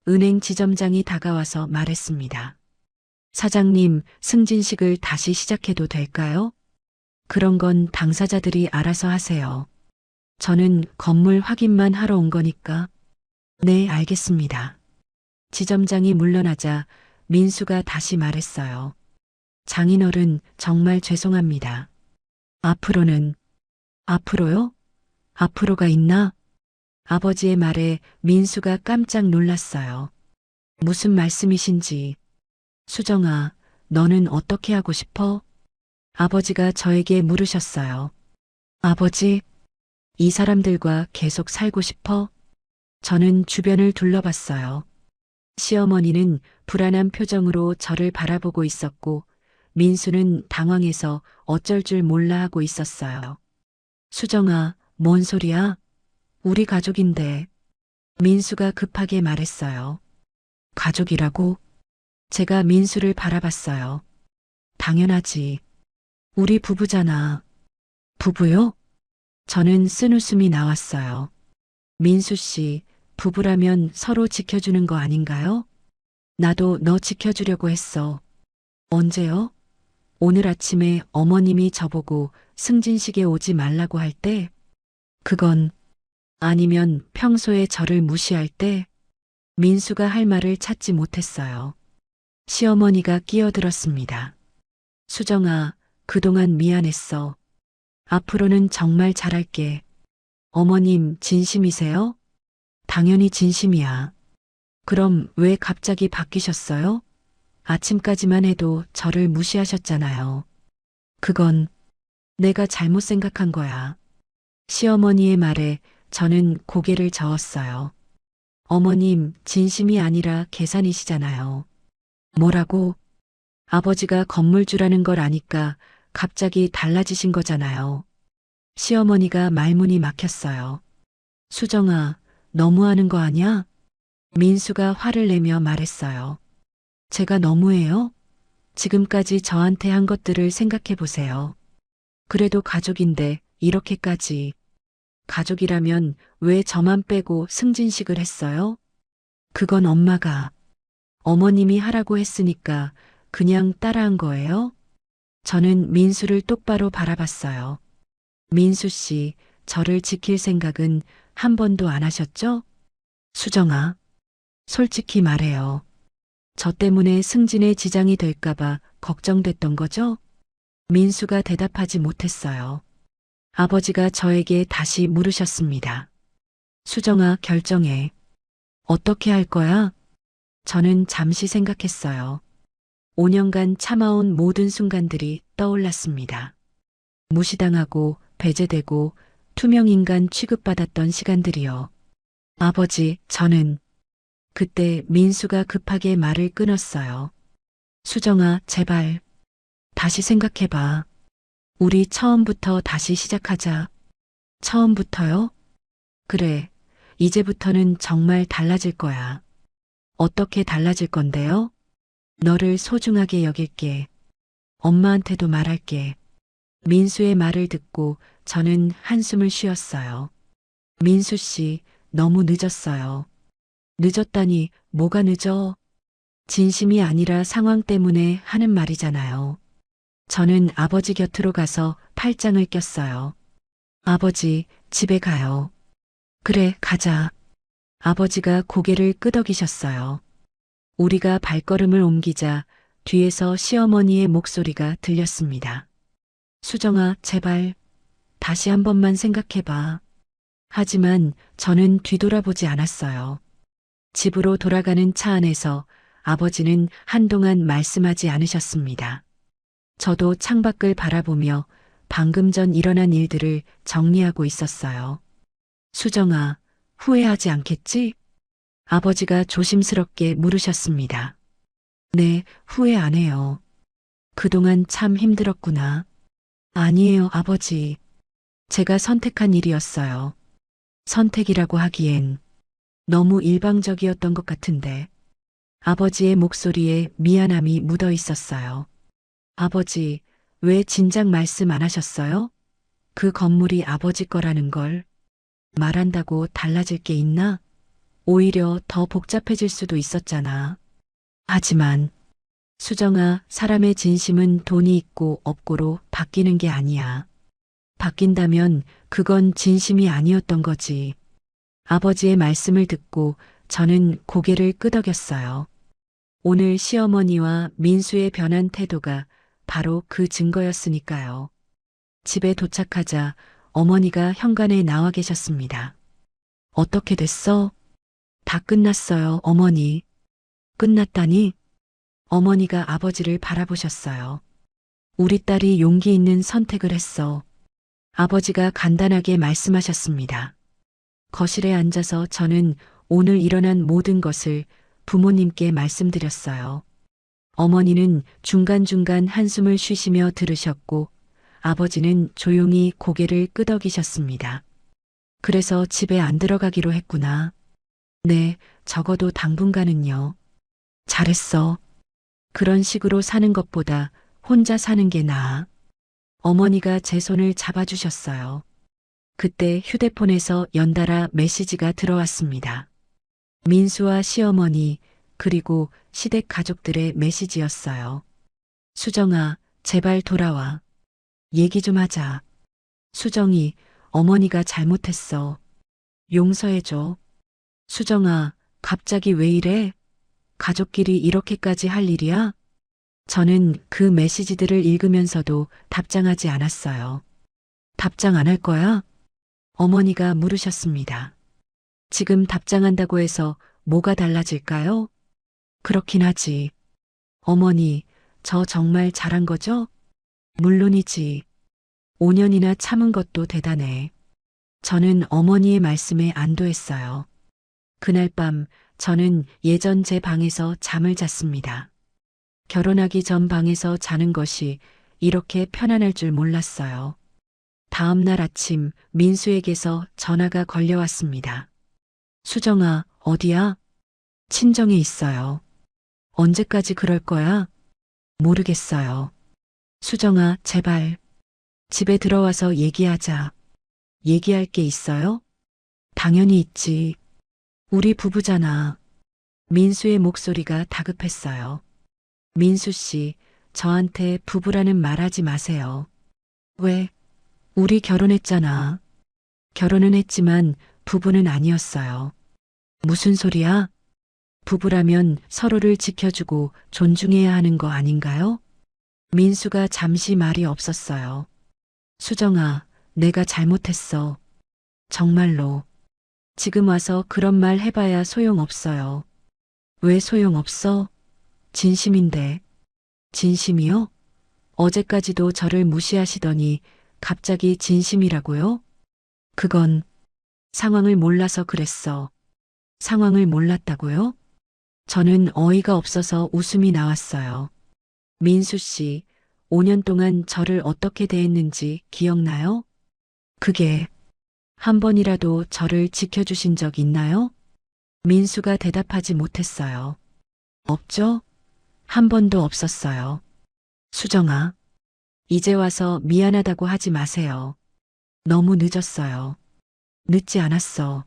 은행 지점장이 다가와서 말했습니다. 사장님, 승진식을 다시 시작해도 될까요? 그런 건 당사자들이 알아서 하세요. 저는 건물 확인만 하러 온 거니까. 네, 알겠습니다. 지점장이 물러나자 민수가 다시 말했어요. 장인어른, 정말 죄송합니다. 앞으로는, 앞으로요? 앞으로가 있나? 아버지의 말에 민수가 깜짝 놀랐어요. 무슨 말씀이신지. 수정아, 너는 어떻게 하고 싶어? 아버지가 저에게 물으셨어요. 아버지, 이 사람들과 계속 살고 싶어? 저는 주변을 둘러봤어요. 시어머니는 불안한 표정으로 저를 바라보고 있었고, 민수는 당황해서 어쩔 줄 몰라 하고 있었어요. 수정아, 뭔 소리야? 우리 가족인데. 민수가 급하게 말했어요. 가족이라고? 제가 민수를 바라봤어요. 당연하지. 우리 부부잖아. 부부요? 저는 쓴웃음이 나왔어요. 민수 씨, 부부라면 서로 지켜주는 거 아닌가요? 나도 너 지켜주려고 했어. 언제요? 오늘 아침에 어머님이 저보고 승진식에 오지 말라고 할 때? 그건 아니면 평소에 저를 무시할 때? 민수가 할 말을 찾지 못했어요. 시어머니가 끼어들었습니다. 수정아, 그동안 미안했어. 앞으로는 정말 잘할게. 어머님, 진심이세요? 당연히 진심이야. 그럼 왜 갑자기 바뀌셨어요? 아침까지만 해도 저를 무시하셨잖아요. 그건 내가 잘못 생각한 거야. 시어머니의 말에 저는 고개를 저었어요. 어머님, 진심이 아니라 계산이시잖아요. 뭐라고? 아버지가 건물주라는 걸 아니까 갑자기 달라지신 거잖아요. 시어머니가 말문이 막혔어요. 수정아, 너무하는 거 아니야? 민수가 화를 내며 말했어요. 제가 너무해요? 지금까지 저한테 한 것들을 생각해 보세요. 그래도 가족인데 이렇게까지. 가족이라면 왜 저만 빼고 승진식을 했어요? 그건 엄마가, 어머님이 하라고 했으니까 그냥 따라한 거예요? 저는 민수를 똑바로 바라봤어요. 민수 씨, 저를 지킬 생각은 한 번도 안 하셨죠? 수정아, 솔직히 말해요. 저 때문에 승진에 지장이 될까봐 걱정됐던 거죠? 민수가 대답하지 못했어요. 아버지가 저에게 다시 물으셨습니다. 수정아, 결정해. 어떻게 할 거야? 저는 잠시 생각했어요. 5년간 참아온 모든 순간들이 떠올랐습니다. 무시당하고 배제되고 투명인간 취급받았던 시간들이요. 아버지, 저는 그때 민수가 급하게 말을 끊었어요. 수정아, 제발 다시 생각해봐. 우리 처음부터 다시 시작하자. 처음부터요? 그래, 이제부터는 정말 달라질 거야. 어떻게 달라질 건데요? 너를 소중하게 여길게. 엄마한테도 말할게. 민수의 말을 듣고 저는 한숨을 쉬었어요. 민수 씨, 너무 늦었어요. 늦었다니, 뭐가 늦어? 진심이 아니라 상황 때문에 하는 말이잖아요. 저는 아버지 곁으로 가서 팔짱을 꼈어요. 아버지, 집에 가요. 그래, 가자. 아버지가 고개를 끄덕이셨어요. 우리가 발걸음을 옮기자 뒤에서 시어머니의 목소리가 들렸습니다. 수정아, 제발 다시 한 번만 생각해봐. 하지만 저는 뒤돌아보지 않았어요. 집으로 돌아가는 차 안에서 아버지는 한동안 말씀하지 않으셨습니다. 저도 창밖을 바라보며 방금 전 일어난 일들을 정리하고 있었어요. 수정아, 후회하지 않겠지? 아버지가 조심스럽게 물으셨습니다. 네, 후회 안 해요. 그동안 참 힘들었구나. 아니에요, 아버지. 제가 선택한 일이었어요. 선택이라고 하기엔 너무 일방적이었던 것 같은데. 아버지의 목소리에 미안함이 묻어 있었어요. 아버지, 왜 진작 말씀 안 하셨어요? 그 건물이 아버지 거라는 걸. 말한다고 달라질 게 있나? 오히려 더 복잡해질 수도 있었잖아. 하지만, 수정아, 사람의 진심은 돈이 있고 없고로 바뀌는 게 아니야. 바뀐다면 그건 진심이 아니었던 거지. 아버지의 말씀을 듣고 저는 고개를 끄덕였어요. 오늘 시어머니와 민수의 변한 태도가 바로 그 증거였으니까요. 집에 도착하자 어머니가 현관에 나와 계셨습니다. 어떻게 됐어? 다 끝났어요, 어머니. 끝났다니? 어머니가 아버지를 바라보셨어요. 우리 딸이 용기 있는 선택을 했어. 아버지가 간단하게 말씀하셨습니다. 거실에 앉아서 저는 오늘 일어난 모든 것을 부모님께 말씀드렸어요. 어머니는 중간중간 한숨을 쉬시며 들으셨고 아버지는 조용히 고개를 끄덕이셨습니다. 그래서 집에 안 들어가기로 했구나. 네, 적어도 당분간은요. 잘했어. 그런 식으로 사는 것보다 혼자 사는 게 나아. 어머니가 제 손을 잡아주셨어요. 그때 휴대폰에서 연달아 메시지가 들어왔습니다. 민수와 시어머니, 그리고 시댁 가족들의 메시지였어요. 수정아, 제발 돌아와. 얘기 좀 하자. 수정이, 어머니가 잘못했어. 용서해줘. 수정아, 갑자기 왜 이래? 가족끼리 이렇게까지 할 일이야? 저는 그 메시지들을 읽으면서도 답장하지 않았어요. 답장 안 할 거야? 어머니가 물으셨습니다. 지금 답장한다고 해서 뭐가 달라질까요? 그렇긴 하지. 어머니, 저 정말 잘한 거죠? 물론이지. 5년이나 참은 것도 대단해. 저는 어머니의 말씀에 안도했어요. 그날 밤 저는 예전 제 방에서 잠을 잤습니다. 결혼하기 전 방에서 자는 것이 이렇게 편안할 줄 몰랐어요. 다음 날 아침 민수에게서 전화가 걸려왔습니다. 수정아, 어디야? 친정에 있어요. 언제까지 그럴 거야? 모르겠어요. 수정아, 제발. 집에 들어와서 얘기하자. 얘기할 게 있어요? 당연히 있지. 우리 부부잖아. 민수의 목소리가 다급했어요. 민수 씨, 저한테 부부라는 말 하지 마세요. 왜? 우리 결혼했잖아. 결혼은 했지만 부부는 아니었어요. 무슨 소리야? 부부라면 서로를 지켜주고 존중해야 하는 거 아닌가요? 민수가 잠시 말이 없었어요. 수정아, 내가 잘못했어. 정말로. 지금 와서 그런 말 해봐야 소용없어요. 왜 소용없어? 진심인데. 진심이요? 어제까지도 저를 무시하시더니 갑자기 진심이라고요? 그건 상황을 몰라서 그랬어. 상황을 몰랐다고요? 저는 어이가 없어서 웃음이 나왔어요. 민수 씨, 5년 동안 저를 어떻게 대했는지 기억나요? 그게 한 번이라도 저를 지켜주신 적 있나요? 민수가 대답하지 못했어요. 없죠? 한 번도 없었어요. 수정아, 이제 와서 미안하다고 하지 마세요. 너무 늦었어요. 늦지 않았어.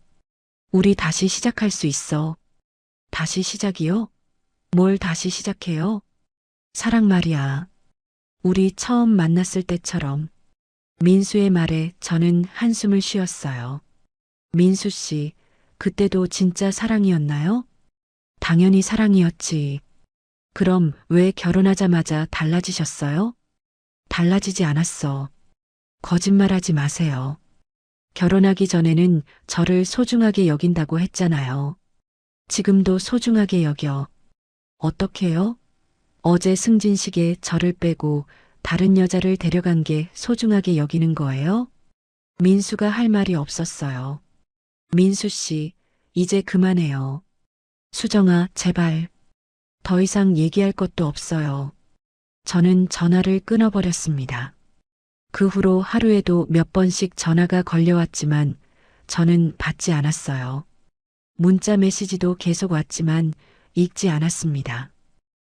우리 다시 시작할 수 있어. 다시 시작이요? 뭘 다시 시작해요? 사랑 말이야. 우리 처음 만났을 때처럼. 민수의 말에 저는 한숨을 쉬었어요. 민수 씨, 그때도 진짜 사랑이었나요? 당연히 사랑이었지. 그럼 왜 결혼하자마자 달라지셨어요? 달라지지 않았어. 거짓말하지 마세요. 결혼하기 전에는 저를 소중하게 여긴다고 했잖아요. 지금도 소중하게 여겨. 어떻게요? 어제 승진식에 저를 빼고 다른 여자를 데려간 게 소중하게 여기는 거예요? 민수가 할 말이 없었어요. 민수 씨, 이제 그만해요. 수정아, 제발. 더 이상 얘기할 것도 없어요. 저는 전화를 끊어버렸습니다. 그 후로 하루에도 몇 번씩 전화가 걸려왔지만 저는 받지 않았어요. 문자 메시지도 계속 왔지만 읽지 않았습니다.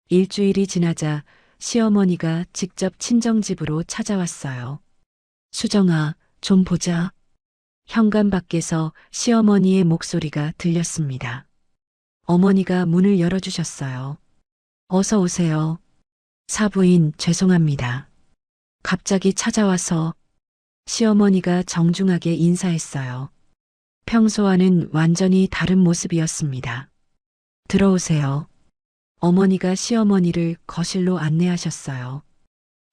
일주일이 지나자 시어머니가 직접 친정집으로 찾아왔어요. 수정아, 좀 보자. 현관 밖에서 시어머니의 목소리가 들렸습니다. 어머니가 문을 열어주셨어요. 어서 오세요. 사부인 죄송합니다. 갑자기 찾아와서 시어머니가 정중하게 인사했어요. 평소와는 완전히 다른 모습이었습니다. 들어오세요. 어머니가 시어머니를 거실로 안내하셨어요.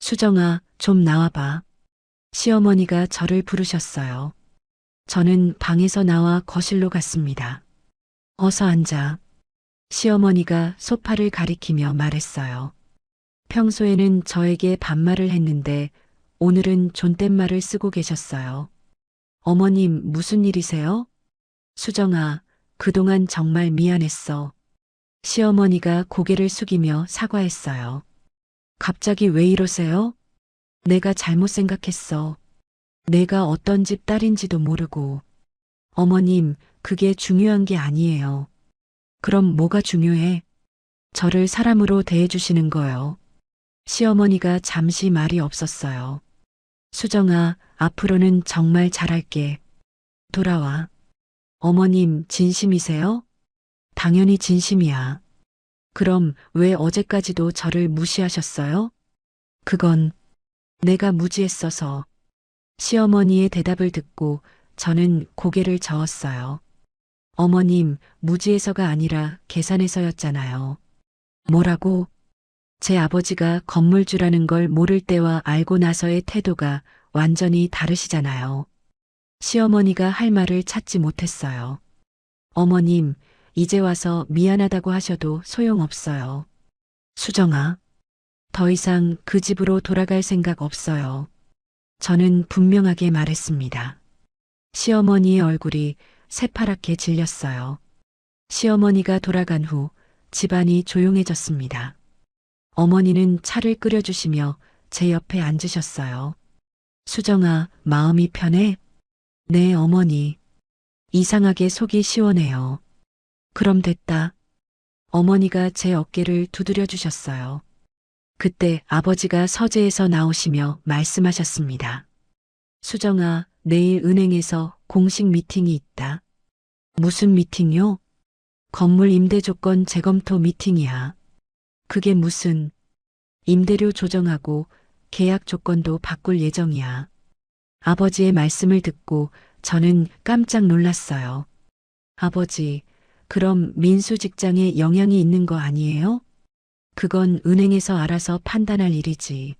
수정아, 좀 나와봐. 시어머니가 저를 부르셨어요. 저는 방에서 나와 거실로 갔습니다. 어서 앉아. 시어머니가 소파를 가리키며 말했어요. 평소에는 저에게 반말을 했는데 오늘은 존댓말을 쓰고 계셨어요. 어머님, 무슨 일이세요? 수정아, 그동안 정말 미안했어. 시어머니가 고개를 숙이며 사과했어요. 갑자기 왜 이러세요? 내가 잘못 생각했어. 내가 어떤 집 딸인지도 모르고. 어머님, 그게 중요한 게 아니에요. 그럼 뭐가 중요해? 저를 사람으로 대해주시는 거요. 시어머니가 잠시 말이 없었어요. 수정아, 앞으로는 정말 잘할게. 돌아와. 어머님, 진심이세요? 당연히 진심이야. 그럼 왜 어제까지도 저를 무시하셨어요? 그건 내가 무지했어서. 시어머니의 대답을 듣고 저는 고개를 저었어요. 어머님, 무지해서가 아니라 계산해서였잖아요. 뭐라고? 제 아버지가 건물주라는 걸 모를 때와 알고 나서의 태도가 완전히 다르시잖아요. 시어머니가 할 말을 찾지 못했어요. 어머님, 이제 와서 미안하다고 하셔도 소용없어요. 수정아, 더 이상 그 집으로 돌아갈 생각 없어요. 저는 분명하게 말했습니다. 시어머니의 얼굴이 새파랗게 질렸어요. 시어머니가 돌아간 후 집안이 조용해졌습니다. 어머니는 차를 끓여주시며 제 옆에 앉으셨어요. 수정아, 마음이 편해? 네, 어머니. 이상하게 속이 시원해요. 그럼 됐다. 어머니가 제 어깨를 두드려 주셨어요. 그때 아버지가 서재에서 나오시며 말씀하셨습니다. 수정아, 내일 은행에서 공식 미팅이 있다. 무슨 미팅요? 건물 임대 조건 재검토 미팅이야. 그게 무슨 임대료 조정하고 계약 조건도 바꿀 예정이야. 아버지의 말씀을 듣고 저는 깜짝 놀랐어요. 아버지, 그럼 민수 직장에 영향이 있는 거 아니에요? 그건 은행에서 알아서 판단할 일이지.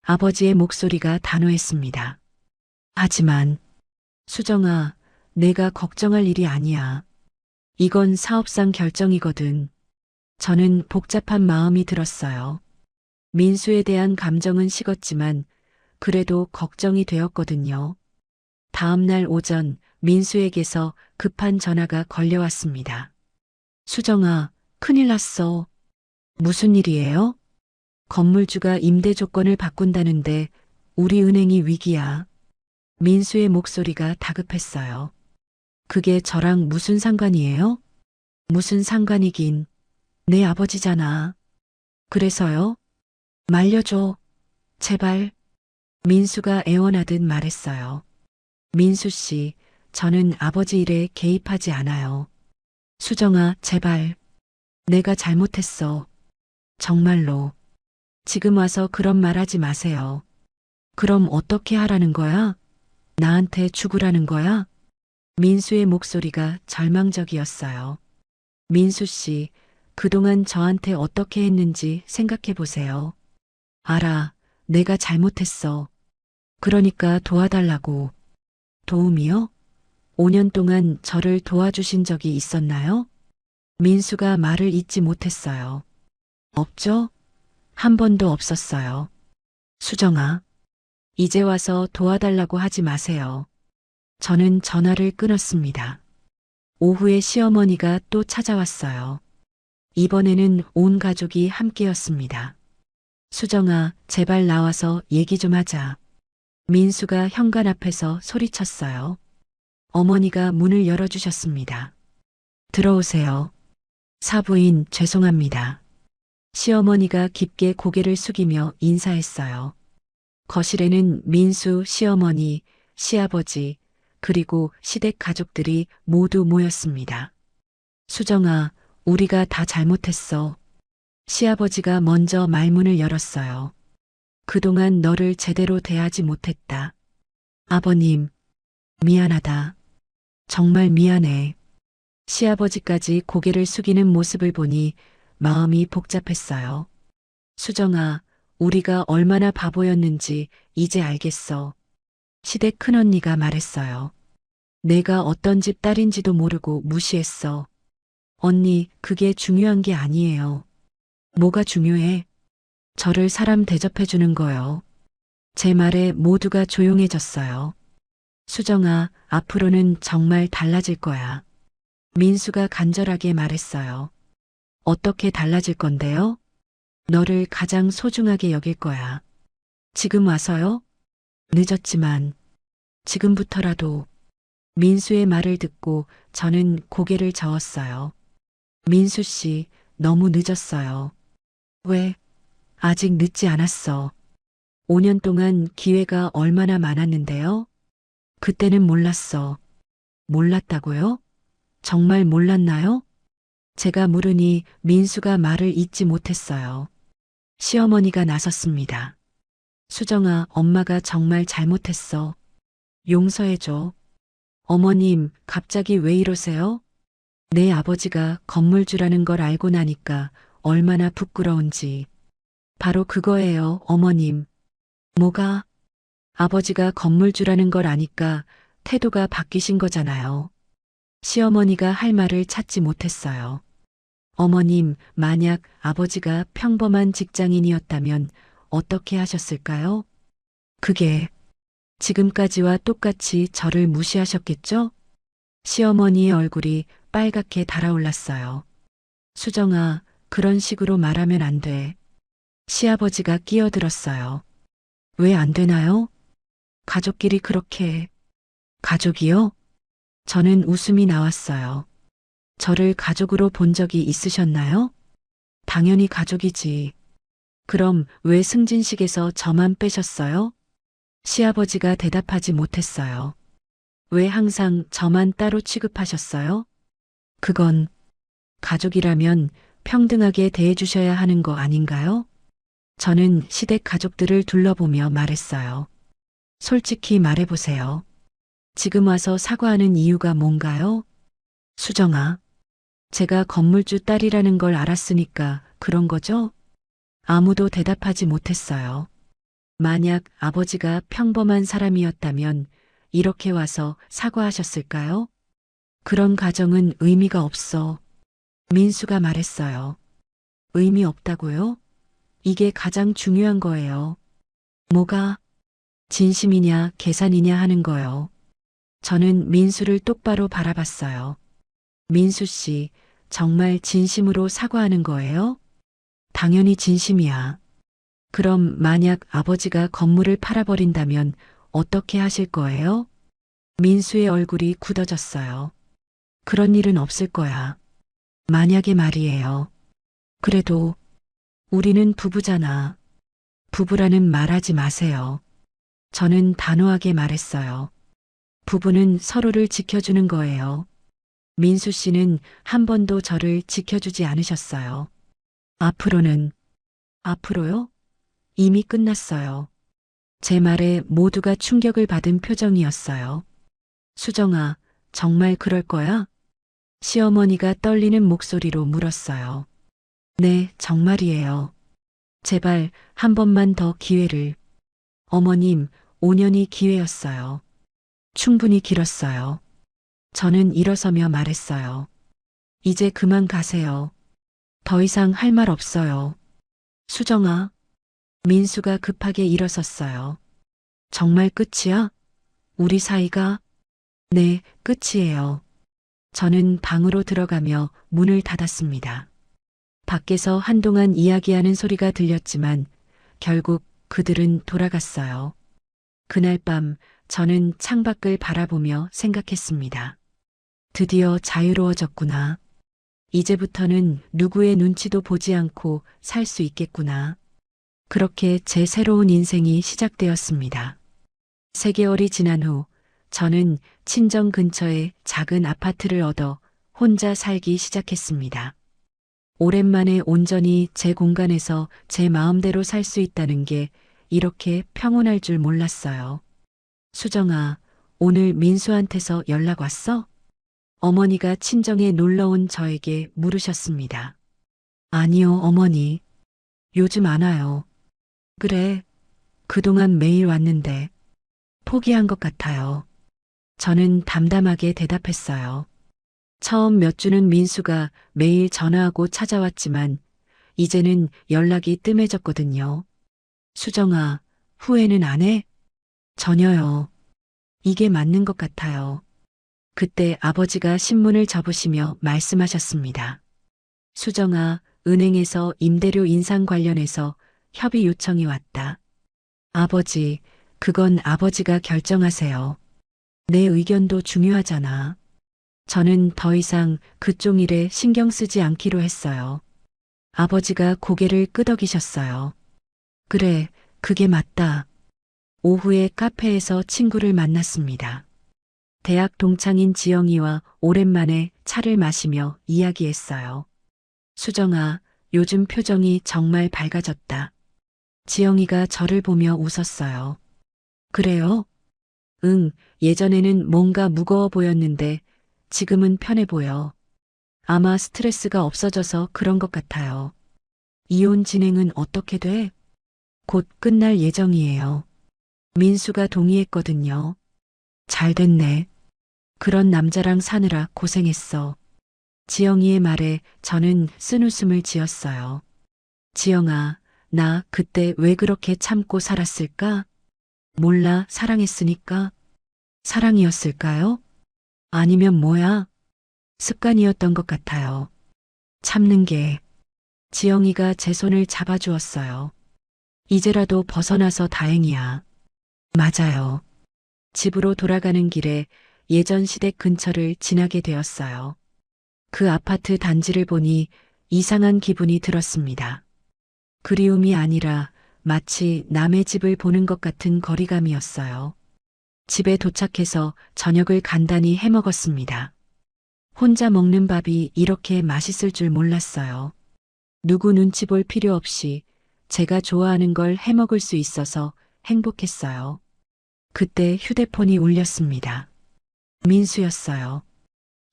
아버지의 목소리가 단호했습니다. 하지만, 수정아, 내가 걱정할 일이 아니야. 이건 사업상 결정이거든. 저는 복잡한 마음이 들었어요. 민수에 대한 감정은 식었지만 그래도 걱정이 되었거든요. 다음 날 오전 민수에게서 급한 전화가 걸려왔습니다. 수정아, 큰일 났어. 무슨 일이에요? 건물주가 임대 조건을 바꾼다는데 우리 은행이 위기야. 민수의 목소리가 다급했어요. 그게 저랑 무슨 상관이에요? 무슨 상관이긴. 내 아버지잖아. 그래서요? 말려줘. 제발. 민수가 애원하듯 말했어요. 민수 씨, 저는 아버지 일에 개입하지 않아요. 수정아, 제발. 내가 잘못했어. 정말로. 지금 와서 그런 말 하지 마세요. 그럼 어떻게 하라는 거야? 나한테 죽으라는 거야? 민수의 목소리가 절망적이었어요. 민수 씨, 그동안 저한테 어떻게 했는지 생각해 보세요. 알아, 내가 잘못했어. 그러니까 도와달라고. 도움이요? 5년 동안 저를 도와주신 적이 있었나요? 민수가 말을 잇지 못했어요. 없죠? 한 번도 없었어요. 수정아, 이제 와서 도와달라고 하지 마세요. 저는 전화를 끊었습니다. 오후에 시어머니가 또 찾아왔어요. 이번에는 온 가족이 함께였습니다. 수정아, 제발 나와서 얘기 좀 하자. 민수가 현관 앞에서 소리쳤어요. 어머니가 문을 열어주셨습니다. 들어오세요. 사부인 죄송합니다. 시어머니가 깊게 고개를 숙이며 인사했어요. 거실에는 민수 시어머니, 시아버지, 그리고 시댁 가족들이 모두 모였습니다. 수정아, 우리가 다 잘못했어. 시아버지가 먼저 말문을 열었어요. 그동안 너를 제대로 대하지 못했다. 아버님, 미안하다. 정말 미안해. 시아버지까지 고개를 숙이는 모습을 보니 마음이 복잡했어요. 수정아, 우리가 얼마나 바보였는지 이제 알겠어. 시댁 큰언니가 말했어요. 내가 어떤 집 딸인지도 모르고 무시했어. 언니, 그게 중요한 게 아니에요. 뭐가 중요해? 저를 사람 대접해주는 거요. 제 말에 모두가 조용해졌어요. 수정아, 앞으로는 정말 달라질 거야. 민수가 간절하게 말했어요. 어떻게 달라질 건데요? 너를 가장 소중하게 여길 거야. 지금 와서요? 늦었지만 지금부터라도. 민수의 말을 듣고 저는 고개를 저었어요. 민수 씨, 너무 늦었어요. 왜? 아직 늦지 않았어. 5년 동안 기회가 얼마나 많았는데요? 그때는 몰랐어. 몰랐다고요? 정말 몰랐나요? 제가 물으니 민수가 말을 잇지 못했어요. 시어머니가 나섰습니다. 수정아, 엄마가 정말 잘못했어. 용서해줘. 어머님, 갑자기 왜 이러세요? 내 아버지가 건물주라는 걸 알고 나니까 얼마나 부끄러운지. 바로 그거예요, 어머님. 뭐가? 아버지가 건물주라는 걸 아니까 태도가 바뀌신 거잖아요. 시어머니가 할 말을 찾지 못했어요. 어머님, 만약 아버지가 평범한 직장인이었다면 어떻게 하셨을까요? 그게 지금까지와 똑같이 저를 무시하셨겠죠? 시어머니의 얼굴이 빨갛게 달아올랐어요. 수정아, 그런 식으로 말하면 안 돼. 시아버지가 끼어들었어요. 왜 안 되나요? 가족끼리 그렇게. 가족이요? 저는 웃음이 나왔어요. 저를 가족으로 본 적이 있으셨나요? 당연히 가족이지. 그럼 왜 승진식에서 저만 빼셨어요? 시아버지가 대답하지 못했어요. 왜 항상 저만 따로 취급하셨어요? 그건 가족이라면 평등하게 대해주셔야 하는 거 아닌가요? 저는 시댁 가족들을 둘러보며 말했어요. 솔직히 말해보세요. 지금 와서 사과하는 이유가 뭔가요? 수정아, 제가 건물주 딸이라는 걸 알았으니까 그런 거죠? 아무도 대답하지 못했어요. 만약 아버지가 평범한 사람이었다면 이렇게 와서 사과하셨을까요? 그런 가정은 의미가 없어. 민수가 말했어요. 의미 없다고요? 이게 가장 중요한 거예요. 뭐가? 진심이냐 계산이냐 하는 거요. 저는 민수를 똑바로 바라봤어요. 민수 씨, 정말 진심으로 사과하는 거예요? 당연히 진심이야. 그럼 만약 아버지가 건물을 팔아버린다면 어떻게 하실 거예요? 민수의 얼굴이 굳어졌어요. 그런 일은 없을 거야. 만약에 말이에요. 그래도 우리는 부부잖아. 부부라는 말하지 마세요. 저는 단호하게 말했어요. 부부는 서로를 지켜주는 거예요. 민수 씨는 한 번도 저를 지켜주지 않으셨어요. 앞으로는, 앞으로요? 이미 끝났어요. 제 말에 모두가 충격을 받은 표정이었어요. 수정아, 정말 그럴 거야? 시어머니가 떨리는 목소리로 물었어요. 네, 정말이에요. 제발 한 번만 더 기회를. 어머님, 5년이 기회였어요. 충분히 길었어요. 저는 일어서며 말했어요. 이제 그만 가세요. 더 이상 할 말 없어요. 수정아. 민수가 급하게 일어섰어요. 정말 끝이야? 우리 사이가? 네, 끝이에요. 저는 방으로 들어가며 문을 닫았습니다. 밖에서 한동안 이야기하는 소리가 들렸지만 결국 그들은 돌아갔어요. 그날 밤 저는 창밖을 바라보며 생각했습니다. 드디어 자유로워졌구나. 이제부터는 누구의 눈치도 보지 않고 살 수 있겠구나. 그렇게 제 새로운 인생이 시작되었습니다. 3개월이 지난 후 저는 친정 근처에 작은 아파트를 얻어 혼자 살기 시작했습니다. 오랜만에 온전히 제 공간에서 제 마음대로 살 수 있다는 게 이렇게 평온할 줄 몰랐어요. 수정아, 오늘 민수한테서 연락 왔어? 어머니가 친정에 놀러 온 저에게 물으셨습니다. 아니요, 어머니. 요즘 안 와요. 그래, 그동안 매일 왔는데 포기한 것 같아요. 저는 담담하게 대답했어요. 처음 몇 주는 민수가 매일 전화하고 찾아왔지만 이제는 연락이 뜸해졌거든요. 수정아, 후회는 안 해? 전혀요. 이게 맞는 것 같아요. 그때 아버지가 신문을 접으시며 말씀하셨습니다. 수정아, 은행에서 임대료 인상 관련해서 협의 요청이 왔다. 아버지, 그건 아버지가 결정하세요. 내 의견도 중요하잖아. 저는 더 이상 그쪽 일에 신경 쓰지 않기로 했어요. 아버지가 고개를 끄덕이셨어요. 그래, 그게 맞다. 오후에 카페에서 친구를 만났습니다. 대학 동창인 지영이와 오랜만에 차를 마시며 이야기했어요. 수정아, 요즘 표정이 정말 밝아졌다. 지영이가 저를 보며 웃었어요. 그래요? 응, 예전에는 뭔가 무거워 보였는데 지금은 편해 보여. 아마 스트레스가 없어져서 그런 것 같아요. 이혼 진행은 어떻게 돼? 곧 끝날 예정이에요. 민수가 동의했거든요. 잘 됐네. 그런 남자랑 사느라 고생했어. 지영이의 말에 저는 쓴웃음을 지었어요. 지영아, 나 그때 왜 그렇게 참고 살았을까? 몰라, 사랑했으니까? 사랑이었을까요? 아니면 뭐야? 습관이었던 것 같아요. 참는 게. 지영이가 제 손을 잡아주었어요. 이제라도 벗어나서 다행이야. 맞아요. 집으로 돌아가는 길에 예전 시댁 근처를 지나게 되었어요. 그 아파트 단지를 보니 이상한 기분이 들었습니다. 그리움이 아니라 마치 남의 집을 보는 것 같은 거리감이었어요. 집에 도착해서 저녁을 간단히 해 먹었습니다. 혼자 먹는 밥이 이렇게 맛있을 줄 몰랐어요. 누구 눈치 볼 필요 없이 제가 좋아하는 걸 해 먹을 수 있어서 행복했어요. 그때 휴대폰이 울렸습니다. 민수였어요.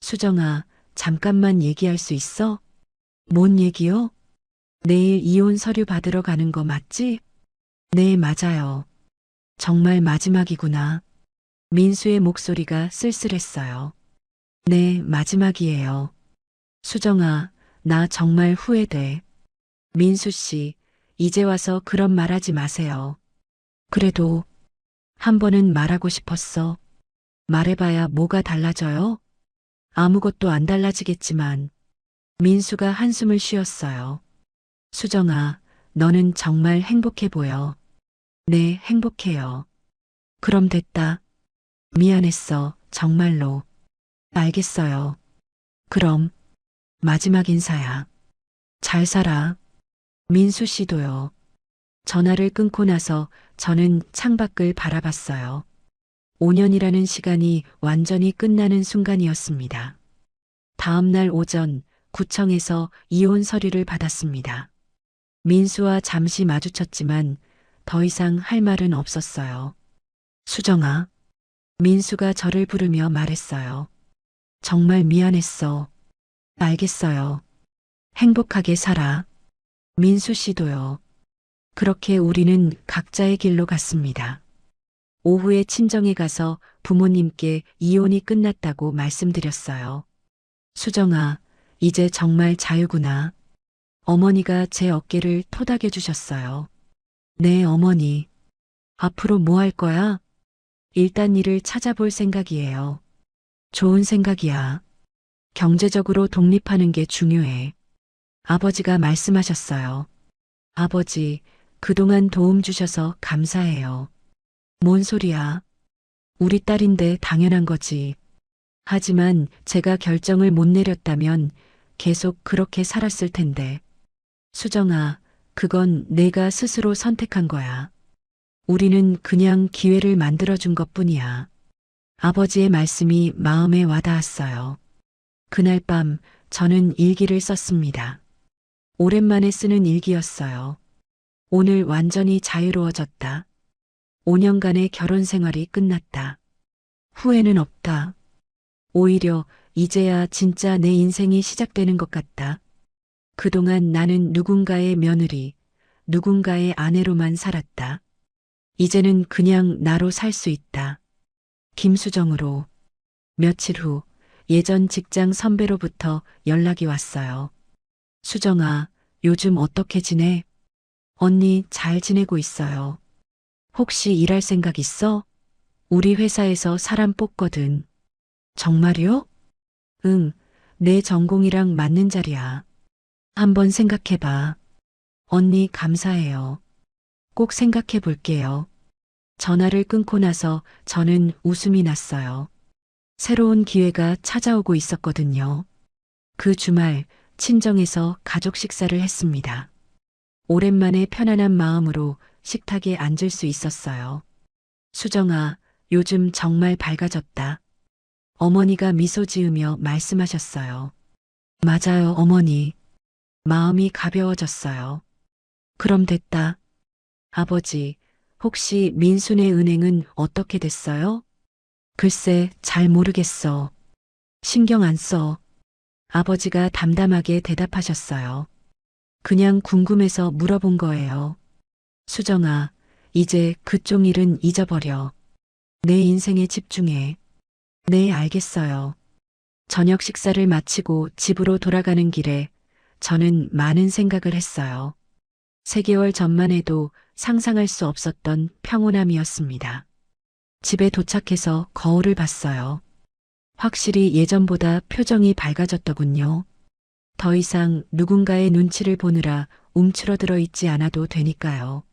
수정아, 잠깐만 얘기할 수 있어? 뭔 얘기요? 내일 이혼 서류 받으러 가는 거 맞지? 네, 맞아요. 정말 마지막이구나. 민수의 목소리가 쓸쓸했어요. 네, 마지막이에요. 수정아, 나 정말 후회돼. 민수 씨, 이제 와서 그런 말 하지 마세요. 그래도 한 번은 말하고 싶었어. 말해봐야 뭐가 달라져요? 아무것도 안 달라지겠지만. 민수가 한숨을 쉬었어요. 수정아, 너는 정말 행복해 보여. 네, 행복해요. 그럼 됐다. 미안했어, 정말로. 알겠어요. 그럼 마지막 인사야. 잘 살아. 민수 씨도요. 전화를 끊고 나서 저는 창밖을 바라봤어요. 5년이라는 시간이 완전히 끝나는 순간이었습니다. 다음 날 오전 구청에서 이혼 서류를 받았습니다. 민수와 잠시 마주쳤지만 더 이상 할 말은 없었어요. 수정아. 민수가 저를 부르며 말했어요. 정말 미안했어. 알겠어요. 행복하게 살아. 민수 씨도요. 그렇게 우리는 각자의 길로 갔습니다. 오후에 친정에 가서 부모님께 이혼이 끝났다고 말씀드렸어요. 수정아, 이제 정말 자유구나. 어머니가 제 어깨를 토닥여 주셨어요. 네, 어머니. 앞으로 뭐 할 거야? 일단 일을 찾아볼 생각이에요. 좋은 생각이야. 경제적으로 독립하는 게 중요해. 아버지가 말씀하셨어요. 아버지, 그동안 도움 주셔서 감사해요. 뭔 소리야? 우리 딸인데 당연한 거지. 하지만 제가 결정을 못 내렸다면 계속 그렇게 살았을 텐데. 수정아, 그건 내가 스스로 선택한 거야. 우리는 그냥 기회를 만들어준 것 뿐이야. 아버지의 말씀이 마음에 와닿았어요. 그날 밤 저는 일기를 썼습니다. 오랜만에 쓰는 일기였어요. 오늘 완전히 자유로워졌다. 5년간의 결혼 생활이 끝났다. 후회는 없다. 오히려 이제야 진짜 내 인생이 시작되는 것 같다. 그동안 나는 누군가의 며느리, 누군가의 아내로만 살았다. 이제는 그냥 나로 살 수 있다. 김수정으로. 며칠 후 예전 직장 선배로부터 연락이 왔어요. 수정아, 요즘 어떻게 지내? 언니 잘 지내고 있어요. 혹시 일할 생각 있어? 우리 회사에서 사람 뽑거든. 정말요? 응, 내 전공이랑 맞는 자리야. 한번 생각해봐. 언니 감사해요. 꼭 생각해 볼게요. 전화를 끊고 나서 저는 웃음이 났어요. 새로운 기회가 찾아오고 있었거든요. 그 주말 친정에서 가족 식사를 했습니다. 오랜만에 편안한 마음으로 식탁에 앉을 수 있었어요. 수정아, 요즘 정말 밝아졌다. 어머니가 미소 지으며 말씀하셨어요. 맞아요, 어머니. 마음이 가벼워졌어요. 그럼 됐다. 아버지, 혹시 민수네 은행은 어떻게 됐어요? 글쎄, 잘 모르겠어. 신경 안 써. 아버지가 담담하게 대답하셨어요. 그냥 궁금해서 물어본 거예요. 수정아, 이제 그쪽 일은 잊어버려. 내 인생에 집중해. 네, 알겠어요. 저녁 식사를 마치고 집으로 돌아가는 길에 저는 많은 생각을 했어요. 3개월 전만 해도 상상할 수 없었던 평온함이었습니다. 집에 도착해서 거울을 봤어요. 확실히 예전보다 표정이 밝아졌더군요. 더 이상 누군가의 눈치를 보느라 움츠러들어 있지 않아도 되니까요.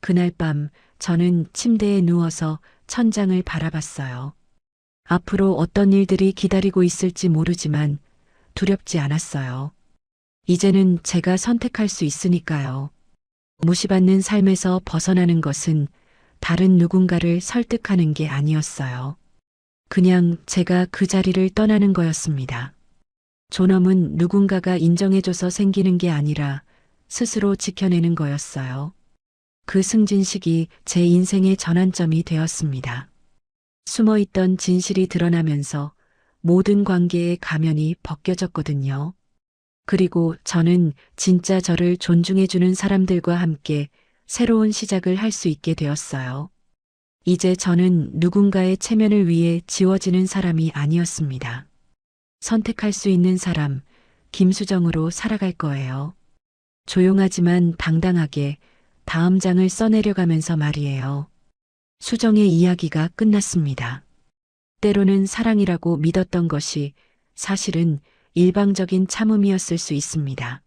그날 밤 저는 침대에 누워서 천장을 바라봤어요. 앞으로 어떤 일들이 기다리고 있을지 모르지만 두렵지 않았어요. 이제는 제가 선택할 수 있으니까요. 무시받는 삶에서 벗어나는 것은 다른 누군가를 설득하는 게 아니었어요. 그냥 제가 그 자리를 떠나는 거였습니다. 존엄은 누군가가 인정해줘서 생기는 게 아니라 스스로 지켜내는 거였어요. 그 승진식이 제 인생의 전환점이 되었습니다. 숨어있던 진실이 드러나면서 모든 관계의 가면이 벗겨졌거든요. 그리고 저는 진짜 저를 존중해주는 사람들과 함께 새로운 시작을 할 수 있게 되었어요. 이제 저는 누군가의 체면을 위해 지워지는 사람이 아니었습니다. 선택할 수 있는 사람, 김수정으로 살아갈 거예요. 조용하지만 당당하게 다음 장을 써내려가면서 말이에요. 수정의 이야기가 끝났습니다. 때로는 사랑이라고 믿었던 것이 사실은 일방적인 참음이었을 수 있습니다.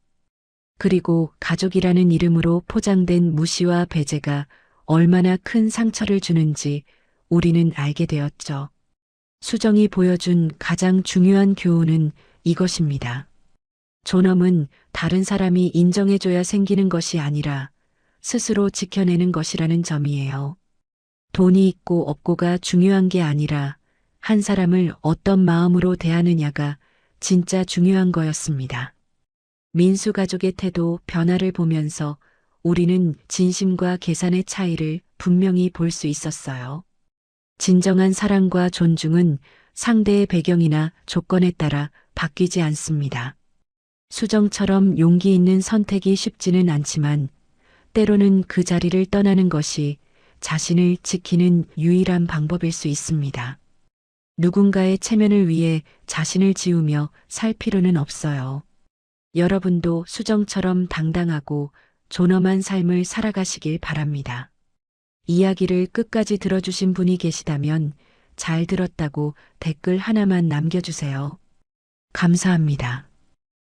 그리고 가족이라는 이름으로 포장된 무시와 배제가 얼마나 큰 상처를 주는지 우리는 알게 되었죠. 수정이 보여준 가장 중요한 교훈은 이것입니다. 존엄은 다른 사람이 인정해줘야 생기는 것이 아니라 스스로 지켜내는 것이라는 점이에요. 돈이 있고 없고가 중요한 게 아니라 한 사람을 어떤 마음으로 대하느냐가 진짜 중요한 거였습니다. 민수 가족의 태도 변화를 보면서 우리는 진심과 계산의 차이를 분명히 볼 수 있었어요. 진정한 사랑과 존중은 상대의 배경이나 조건에 따라 바뀌지 않습니다. 수정처럼 용기 있는 선택이 쉽지는 않지만 때로는 그 자리를 떠나는 것이 자신을 지키는 유일한 방법일 수 있습니다. 누군가의 체면을 위해 자신을 지우며 살 필요는 없어요. 여러분도 수정처럼 당당하고 존엄한 삶을 살아가시길 바랍니다. 이야기를 끝까지 들어주신 분이 계시다면 잘 들었다고 댓글 하나만 남겨주세요. 감사합니다.